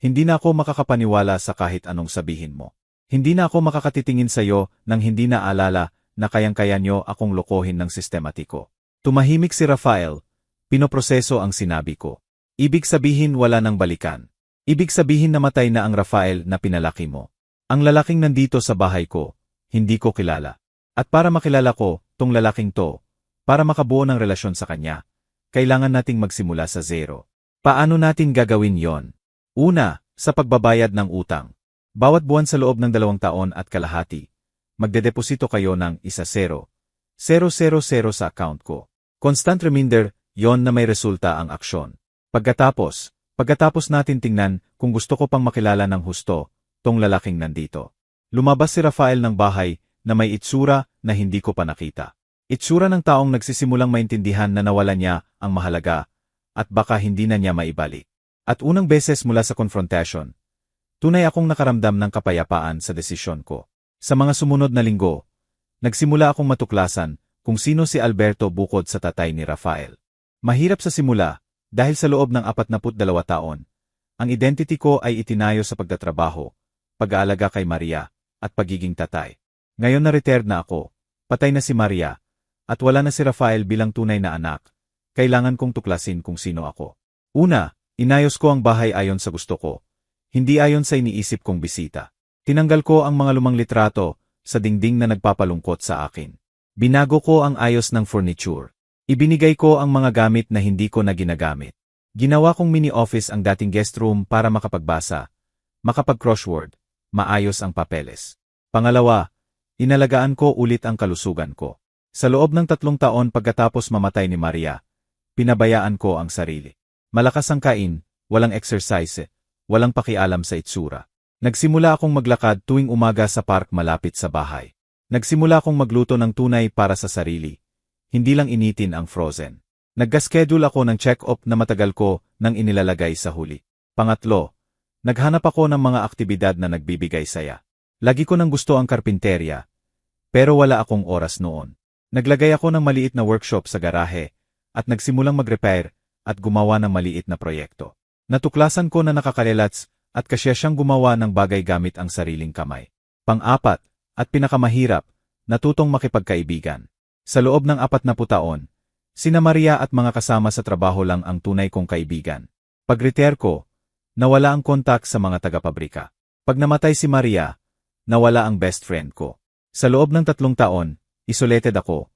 hindi na ako makakapaniwala sa kahit anong sabihin mo. Hindi na ako makakatitingin sa iyo nang hindi na alala na kayang-kaya nyo akong lokohin ng sistematiko. Tumahimik si Rafael, pinoproseso ang sinabi ko. Ibig sabihin wala nang balikan. Ibig sabihin namatay na ang Rafael na pinalaki mo. Ang lalaking nandito sa bahay ko, hindi ko kilala. At para makilala ko, tong lalaking to, para makabuo ng relasyon sa kanya, kailangan nating magsimula sa zero. Paano natin gagawin yon? Una, sa pagbabayad ng utang. Bawat buwan sa loob ng 2 taon at kalahati, magdedeposito kayo ng 1,000,000 sa account ko. Constant reminder, yon na may resulta ang aksyon. Pagkatapos natin tingnan kung gusto ko pang makilala ng husto, tong lalaking nandito. Lumabas si Rafael ng bahay na may itsura na hindi ko pa nakita. Itsura ng taong nagsisimulang maintindihan na nawala niya ang mahalaga at baka hindi na niya maibalik. At unang beses mula sa confrontation, tunay akong nakaramdam ng kapayapaan sa desisyon ko. Sa mga sumunod na linggo, nagsimula akong matuklasan kung sino si Alberto bukod sa tatay ni Rafael. Mahirap sa simula dahil sa loob ng 42 taon, ang identity ko ay itinayo sa pagtatrabaho, pag-aalaga kay Maria, at pagiging tatay. Ngayon na retired na ako, patay na si Maria, at wala na si Rafael bilang tunay na anak, kailangan kong tuklasin kung sino ako. Una, inayos ko ang bahay ayon sa gusto ko, hindi ayon sa iniisip kong bisita. Tinanggal ko ang mga lumang litrato sa dingding na nagpapalungkot sa akin. Binago ko ang ayos ng furniture. Ibinigay ko ang mga gamit na hindi ko na ginagamit. Ginawa kong mini-office ang dating guest room para makapagbasa, makapag-crossword, maayos ang papeles. Pangalawa, inalagaan ko ulit ang kalusugan ko. Sa loob ng 3 taon pagkatapos mamatay ni Maria, pinabayaan ko ang sarili. Malakas ang kain, walang exercise, walang pakialam sa itsura. Nagsimula akong maglakad tuwing umaga sa park malapit sa bahay. Nagsimula akong magluto ng tunay para sa sarili, hindi lang initin ang frozen. Nagka-schedule ako ng check-up na matagal ko nang inilalagay sa huli. Pangatlo, naghanap ako ng mga aktibidad na nagbibigay saya. Lagi ko nang gusto ang karpinterya, pero wala akong oras noon. Naglagay ako ng maliit na workshop sa garahe at nagsimulang mag-repair at gumawa ng maliit na proyekto. Natuklasan ko na nakakarelats at kasya siyang gumawa ng bagay gamit ang sariling kamay. Pang-apat, at pinakamahirap, natutong makipagkaibigan. Sa loob ng 40 taon, sina Maria at mga kasama sa trabaho lang ang tunay kong kaibigan. Pag-retire ko, nawala ang kontak sa mga taga-pabrika. Pag namatay si Maria, nawala ang best friend ko. Sa loob ng 3 taon, isolated ako,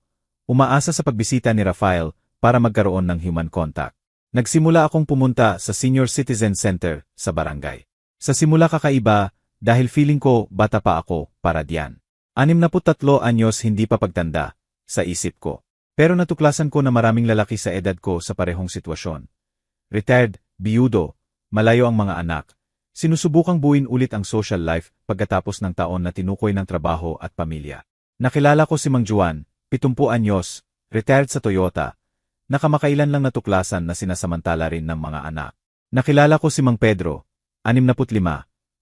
umaasa sa pagbisita ni Rafael para magkaroon ng human contact. Nagsimula akong pumunta sa Senior Citizen Center sa barangay. Sa simula kakaiba dahil feeling ko bata pa ako para diyan. 63 anyos hindi pa pagtanda sa isip ko. Pero natuklasan ko na maraming lalaki sa edad ko sa parehong sitwasyon. Retired, biyudo, malayo ang mga anak. Sinusubukang buuin ulit ang social life pagkatapos ng taon na tinukoy ng trabaho at pamilya. Nakilala ko si Mang Juan, 70 anyos, retired sa Toyota. Nakamakailan lang natuklasan na sinasamantala rin ng mga anak. Nakilala ko si Mang Pedro, 65,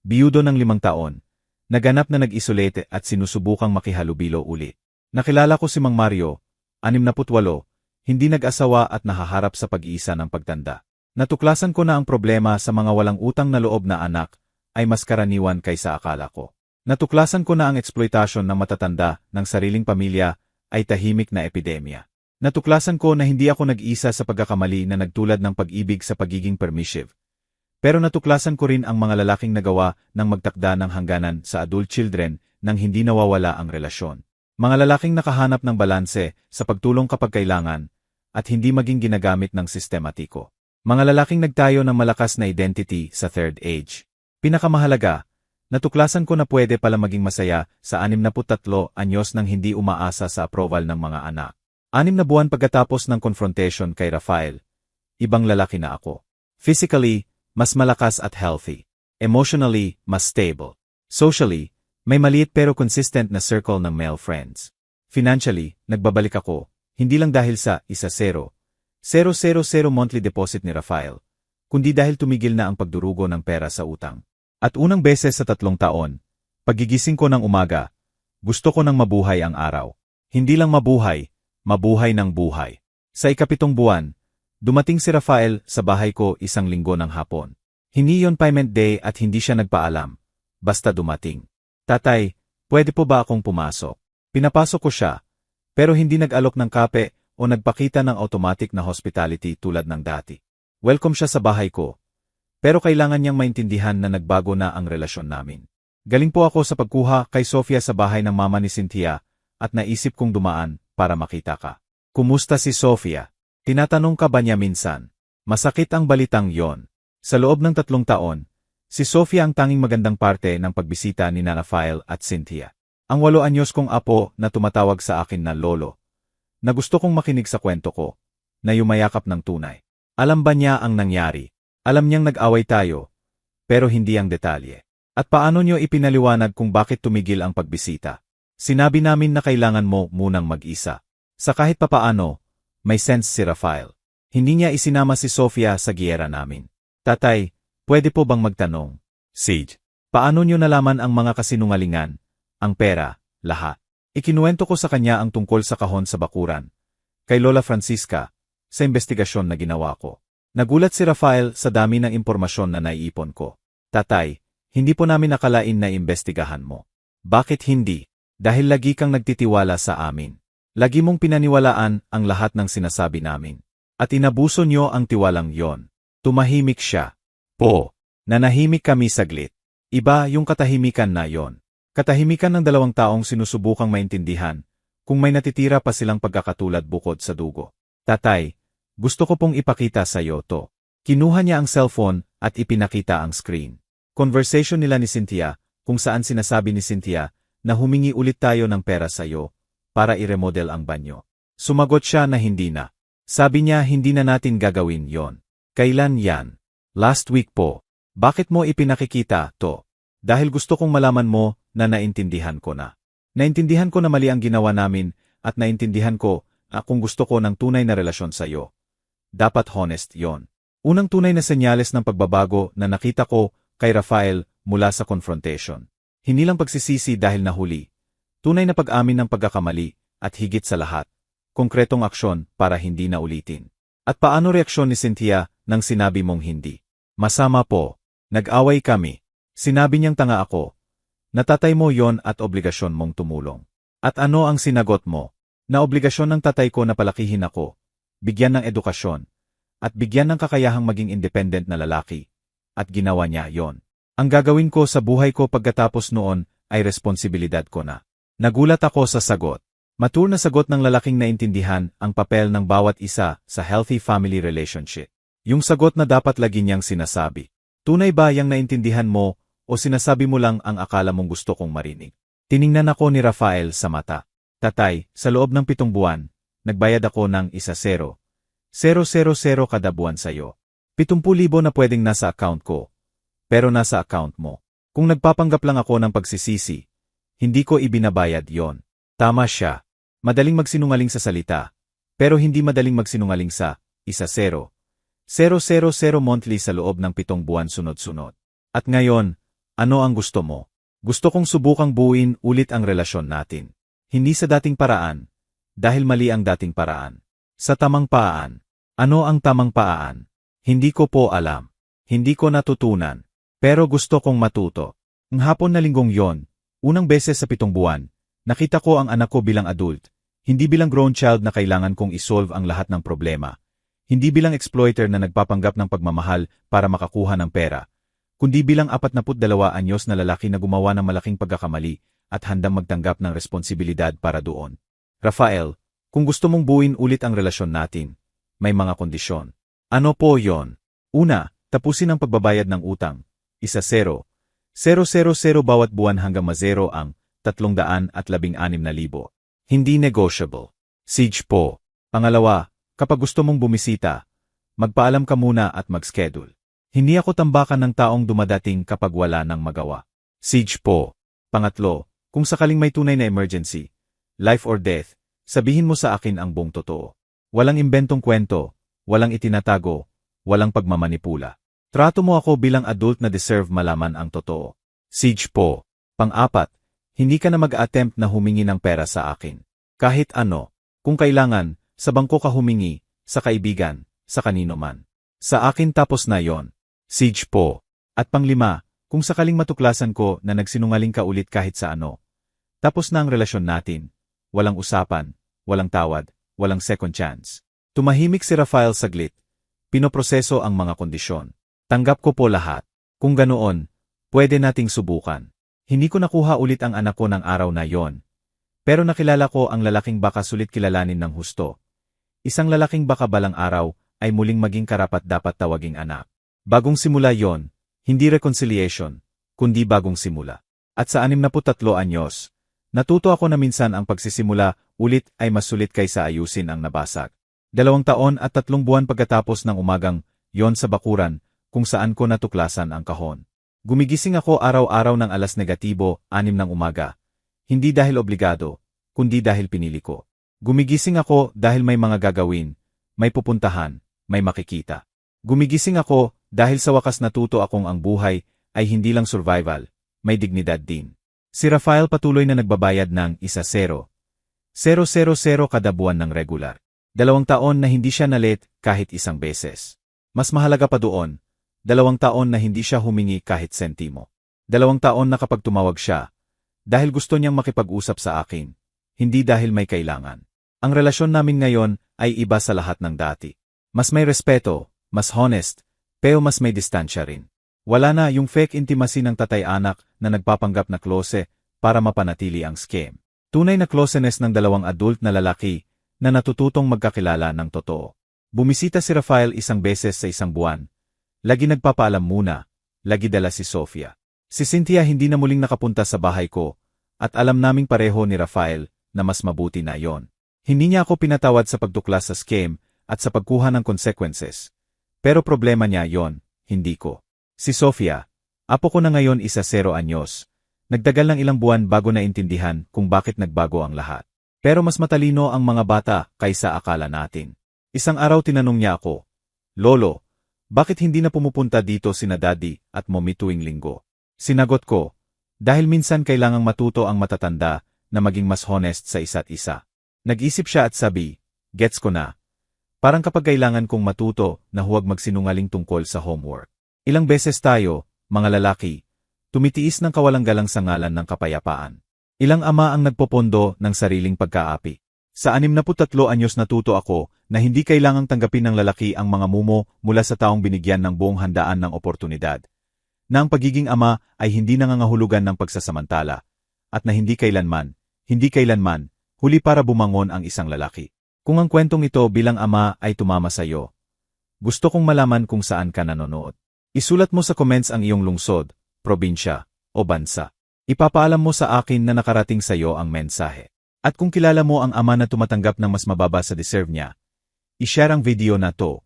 biyudo ng 5 taon, naganap na nag-isolate at sinusubukang makihalubilo ulit. Nakilala ko si Mang Mario, 68, hindi nag-asawa at nahaharap sa pag-iisa ng pagtanda. Natuklasan ko na ang problema sa mga walang utang na loob na anak ay mas karaniwan kaysa akala ko. Natuklasan ko na ang exploitation ng matatanda ng sariling pamilya ay tahimik na epidemya. Natuklasan ko na hindi ako nag-isa sa pagkakamali na nagtulad ng pag-ibig sa pagiging permissive. Pero natuklasan ko rin ang mga lalaking nagawa ng magtakda ng hangganan sa adult children nang hindi nawawala ang relasyon. Mga lalaking nakahanap ng balanse sa pagtulong kapag kailangan at hindi maging ginagamit ng sistematiko. Mga lalaking nagtayo ng malakas na identity sa third age. Pinakamahalaga, natuklasan ko na pwede pala maging masaya sa 63 anyos nang hindi umaasa sa approval ng mga anak. 6 na buwan pagkatapos ng confrontation kay Rafael, ibang lalaki na ako. Physically, mas malakas at healthy. Emotionally, mas stable. Socially, may maliit pero consistent na circle ng male friends. Financially, nagbabalik ako, hindi lang dahil sa 1-0 monthly deposit ni Rafael, kundi dahil tumigil na ang pagdurugo ng pera sa utang. At unang beses sa 3 taon, pagigising ko ng umaga, gusto ko nang mabuhay ang araw. Hindi lang mabuhay, mabuhay ng buhay. Sa 7 buwan, dumating si Rafael sa bahay ko 1 linggo ng hapon. Hindi yon payment day at hindi siya nagpaalam, basta dumating. Tatay, pwede po ba akong pumasok? Pinapasok ko siya, pero hindi nag-alok ng kape o nagpakita ng automatic na hospitality tulad ng dati. Welcome siya sa bahay ko, pero kailangan niyang maintindihan na nagbago na ang relasyon namin. Galing po ako sa pagkuha kay Sofia sa bahay ng mama ni Cynthia at naisip kong dumaan para makita ka. Kumusta si Sofia? Tinatanong ka ba niya minsan? Masakit ang balitang yon. Sa loob ng 3 taon, si Sofia ang tanging magandang parte ng pagbisita ni Rafael at Cynthia. Ang 8 anyos kong apo na tumatawag sa akin na lolo, na gusto kong makinig sa kwento ko, na yumayakap ng tunay. Alam ba niya ang nangyari? Alam niyang nag-away tayo, pero hindi ang detalye. At paano niyo ipinaliwanag kung bakit tumigil ang pagbisita? Sinabi namin na kailangan mo munang mag-isa. Sa kahit papaano, may sense si Rafael. Hindi niya isinama si Sofia sa giyera namin. Tatay, pwede po bang magtanong? Sage, paano niyo nalaman ang mga kasinungalingan, ang pera, lahat? Ikinuwento ko sa kanya ang tungkol sa kahon sa bakuran, kay Lola Francisca, sa investigasyon na ginawa ko. Nagulat si Rafael sa dami ng impormasyon na naiipon ko. Tatay, hindi po namin nakalain na imbestigahan mo. Bakit hindi? Dahil lagi kang nagtitiwala sa amin. Lagi mong pinaniwalaan ang lahat ng sinasabi namin. At inabuso niyo ang tiwalang yon. Tumahimik siya. Nanahimik kami saglit. Iba yung katahimikan na yon. Katahimikan ng 2 taong sinusubukang maintindihan kung may natitira pa silang pagkakatulad bukod sa dugo. Tatay, gusto ko pong ipakita sa iyo to. Kinuha niya ang cellphone at ipinakita ang screen. Conversation nila ni Cynthia kung saan sinasabi ni Cynthia na humingi ulit tayo ng pera sa iyo para i-remodel ang banyo. Sumagot siya na hindi na. Sabi niya hindi na natin gagawin yon. Kailan yan? Last week po. Bakit mo ipinakikita to? Dahil gusto kong malaman mo na naintindihan ko na. Naintindihan ko na mali ang ginawa namin at naintindihan ko na kung gusto ko ng tunay na relasyon sa iyo. Dapat honest yon. Unang tunay na senyales ng pagbabago na nakita ko kay Rafael mula sa confrontation. Hindi lang pagsisisi dahil nahuli. Tunay na pag-amin ng pagkakamali at higit sa lahat, konkretong aksyon para hindi na ulitin. At paano reaksyon ni Cynthia nang sinabi mong hindi? Masama po. Nag-away kami. Sinabi niyang tanga ako. Natatay mo yon at obligasyon mong tumulong. At ano ang sinagot mo? Na obligasyon ng tatay ko na palakihin ako, bigyan ng edukasyon, at bigyan ng kakayahang maging independent na lalaki. At ginawa niya yon. Ang gagawin ko sa buhay ko pagkatapos noon ay responsibilidad ko na. Nagulat ako sa sagot. Mature na sagot ng lalaking naintindihan ang papel ng bawat isa sa healthy family relationship. Yung sagot na dapat lagi niyang sinasabi. Tunay ba yang naintindihan mo o sinasabi mo lang ang akala mong gusto kong marinig? Tiningnan ako ni Rafael sa mata. Tatay, sa loob ng 7 buwan, nagbayad ako ng 1-0 kada buwan sa'yo. 70,000 na pwedeng nasa account ko, pero nasa account mo. Kung nagpapanggap lang ako ng pagsisisi, hindi ko ibinabayad yon. Tama siya. Madaling magsinungaling sa salita, pero hindi madaling magsinungaling sa 1-0 monthly sa loob ng 7 buwan sunod-sunod. At ngayon, ano ang gusto mo? Gusto kong subukang buuin ulit ang relasyon natin. Hindi sa dating paraan, dahil mali ang dating paraan. Sa tamang paan. Ano ang tamang paan? Hindi ko po alam. Hindi ko natutunan. Pero gusto kong matuto. Ang hapon na linggong yon, unang beses sa 7 buwan, nakita ko ang anak ko bilang adult, Hindi bilang grown child na kailangan kong isolve ang lahat ng problema. Hindi bilang exploiter na nagpapanggap ng pagmamahal para makakuha ng pera, kundi bilang 42 anyos na lalaki na gumawa ng malaking pagkakamali at handang magtanggap ng responsibilidad para doon. Rafael, kung gusto mong buuin ulit ang relasyon natin, may mga kondisyon. Ano po yon? Una, tapusin ang pagbabayad ng utang. 1-0. 000 bawat buwan hanggang ma-0 ang 316,000. Hindi negotiable. Siege po. Pangalawa, kapag gusto mong bumisita, magpaalam ka muna at mag-schedule. Hindi ako tambakan ng taong dumadating kapag wala nang magawa. Siege po. Pangatlo, kung sakaling may tunay na emergency, life or death, sabihin mo sa akin ang buong totoo. Walang imbentong kwento, walang itinatago, walang pagmamanipula. Trato mo ako bilang adult na deserve malaman ang totoo. Siege po. Pang-apat, hindi ka na mag-attempt na humingi ng pera sa akin. Kahit ano, kung kailangan, sa bangko ka humingi, sa kaibigan, sa kanino man. Sa akin tapos na yon. Siege po. At pang-lima, kung sakaling matuklasan ko na nagsinungaling ka ulit kahit sa ano, tapos na ang relasyon natin. Walang usapan, walang tawad, walang second chance. Tumahimik si Rafael saglit. Pinoproseso ang mga kondisyon. Tanggap ko po lahat. Kung ganoon, pwede nating subukan. Hindi ko nakuha ulit ang anak ko ng araw na yon. Pero nakilala ko ang lalaking baka sulit kilalanin ng husto. Isang lalaking baka balang araw ay muling maging karapat-dapat tawaging anak. Bagong simula yon, hindi reconciliation, kundi bagong simula. At sa 63 anyos, natuto ako na minsan ang pagsisimula ulit ay mas sulit kaysa ayusin ang nabasag. 2 taon at 3 buwan pagkatapos ng umagang yon sa bakuran kung saan ko natuklasan ang kahon. Gumigising ako araw-araw ng alas negatibo, 6 ng umaga. Hindi dahil obligado, kundi dahil pinili ko. Gumigising ako dahil may mga gagawin, may pupuntahan, may makikita. Gumigising ako dahil sa wakas natuto akong ang buhay ay hindi lang survival, may dignidad din. Si Rafael patuloy na nagbabayad ng 1-0. 000 kada buwan ng regular. 2 taon na hindi siya nalit kahit isang beses. Mas mahalaga pa doon, 2 taon na hindi siya humingi kahit sentimo. 2 taon na kapag tumawag siya, dahil gusto niyang makipag-usap sa akin, hindi dahil may kailangan. Ang relasyon namin ngayon ay iba sa lahat ng dati. Mas may respeto, mas honest, pero mas may distansya rin. Wala na yung fake intimacy ng tatay-anak na nagpapanggap na klose para mapanatili ang scam. Tunay na closeness ng 2 adult na lalaki na natututong magkakilala ng totoo. Bumisita si Rafael 1 beses sa 1 buwan. Lagi nagpapaalam muna, lagi dala si Sofia. Si Cynthia hindi na muling nakapunta sa bahay ko, at alam naming pareho ni Rafael na mas mabuti na yon. Hindi niya ako pinatawad sa pagtuklas sa scam at sa pagkuha ng consequences. Pero problema niya yon, hindi ko. Si Sofia, apo ko na ngayon 1-0 anyos. Nagdagal ng ilang buwan bago naintindihan kung bakit nagbago ang lahat. Pero mas matalino ang mga bata kaysa akala natin. Isang araw tinanong niya ako, Lolo, bakit hindi na pumupunta dito sina Daddy at Mommy tuwing linggo? Sinagot ko, dahil minsan kailangang matuto ang matatanda na maging mas honest sa isa't isa. Nag-isip siya at sabi, gets ko na. Parang kapag kailangan kong matuto na huwag magsinungaling tungkol sa homework. Ilang beses tayo, mga lalaki, tumitiis ng kawalang-galang sa ngalan ng kapayapaan. Ilang ama ang nagpopondo ng sariling pagkaapi. Sa 63 anyos natuto ako na hindi kailangang tanggapin ng lalaki ang mga mumo mula sa taong binigyan ng buong handaan ng oportunidad. Na ang pagiging ama ay hindi nangangahulugan ng pagsasamantala. At na hindi kailanman, huli para bumangon ang isang lalaki. Kung ang kwentong ito bilang ama ay tumama sa iyo, gusto kong malaman kung saan ka nanonood. Isulat mo sa comments ang iyong lungsod, probinsya, o bansa. Ipapaalam mo sa akin na nakarating sa iyo ang mensahe. At kung kilala mo ang ama na tumatanggap ng mas mababa sa deserve niya, i-share ang video na to.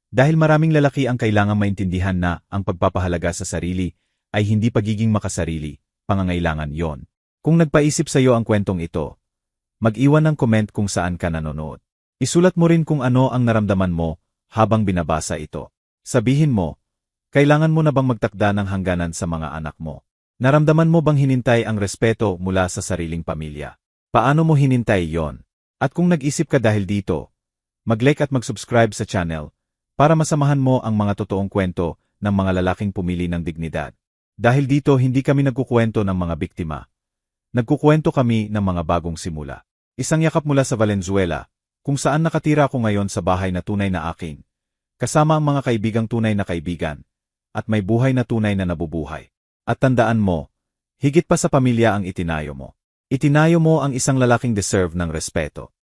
Dahil maraming lalaki ang kailangang maintindihan na ang pagpapahalaga sa sarili ay hindi pagiging makasarili, pangangailangan yon. Kung nagpaisip sa iyo ang kwentong ito, mag-iwan ng comment kung saan ka nanonood. Isulat mo rin kung ano ang naramdaman mo habang binabasa ito. Sabihin mo, kailangan mo na bang magtakda ng hangganan sa mga anak mo? Naramdaman mo bang hinintay ang respeto mula sa sariling pamilya? Paano mo hinintay yon? At kung nag-isip ka dahil dito, mag-like at mag-subscribe sa channel para masamahan mo ang mga totoong kwento ng mga lalaking pumili ng dignidad. Dahil dito hindi kami nagkukwento ng mga biktima. Nagkukwento kami ng mga bagong simula. Isang yakap mula sa Valenzuela, kung saan nakatira ako ngayon sa bahay na tunay na akin, kasama ang mga kaibigang tunay na kaibigan, at may buhay na tunay na nabubuhay. At tandaan mo, higit pa sa pamilya ang itinayo mo. Itinayo mo ang isang lalaking deserve ng respeto.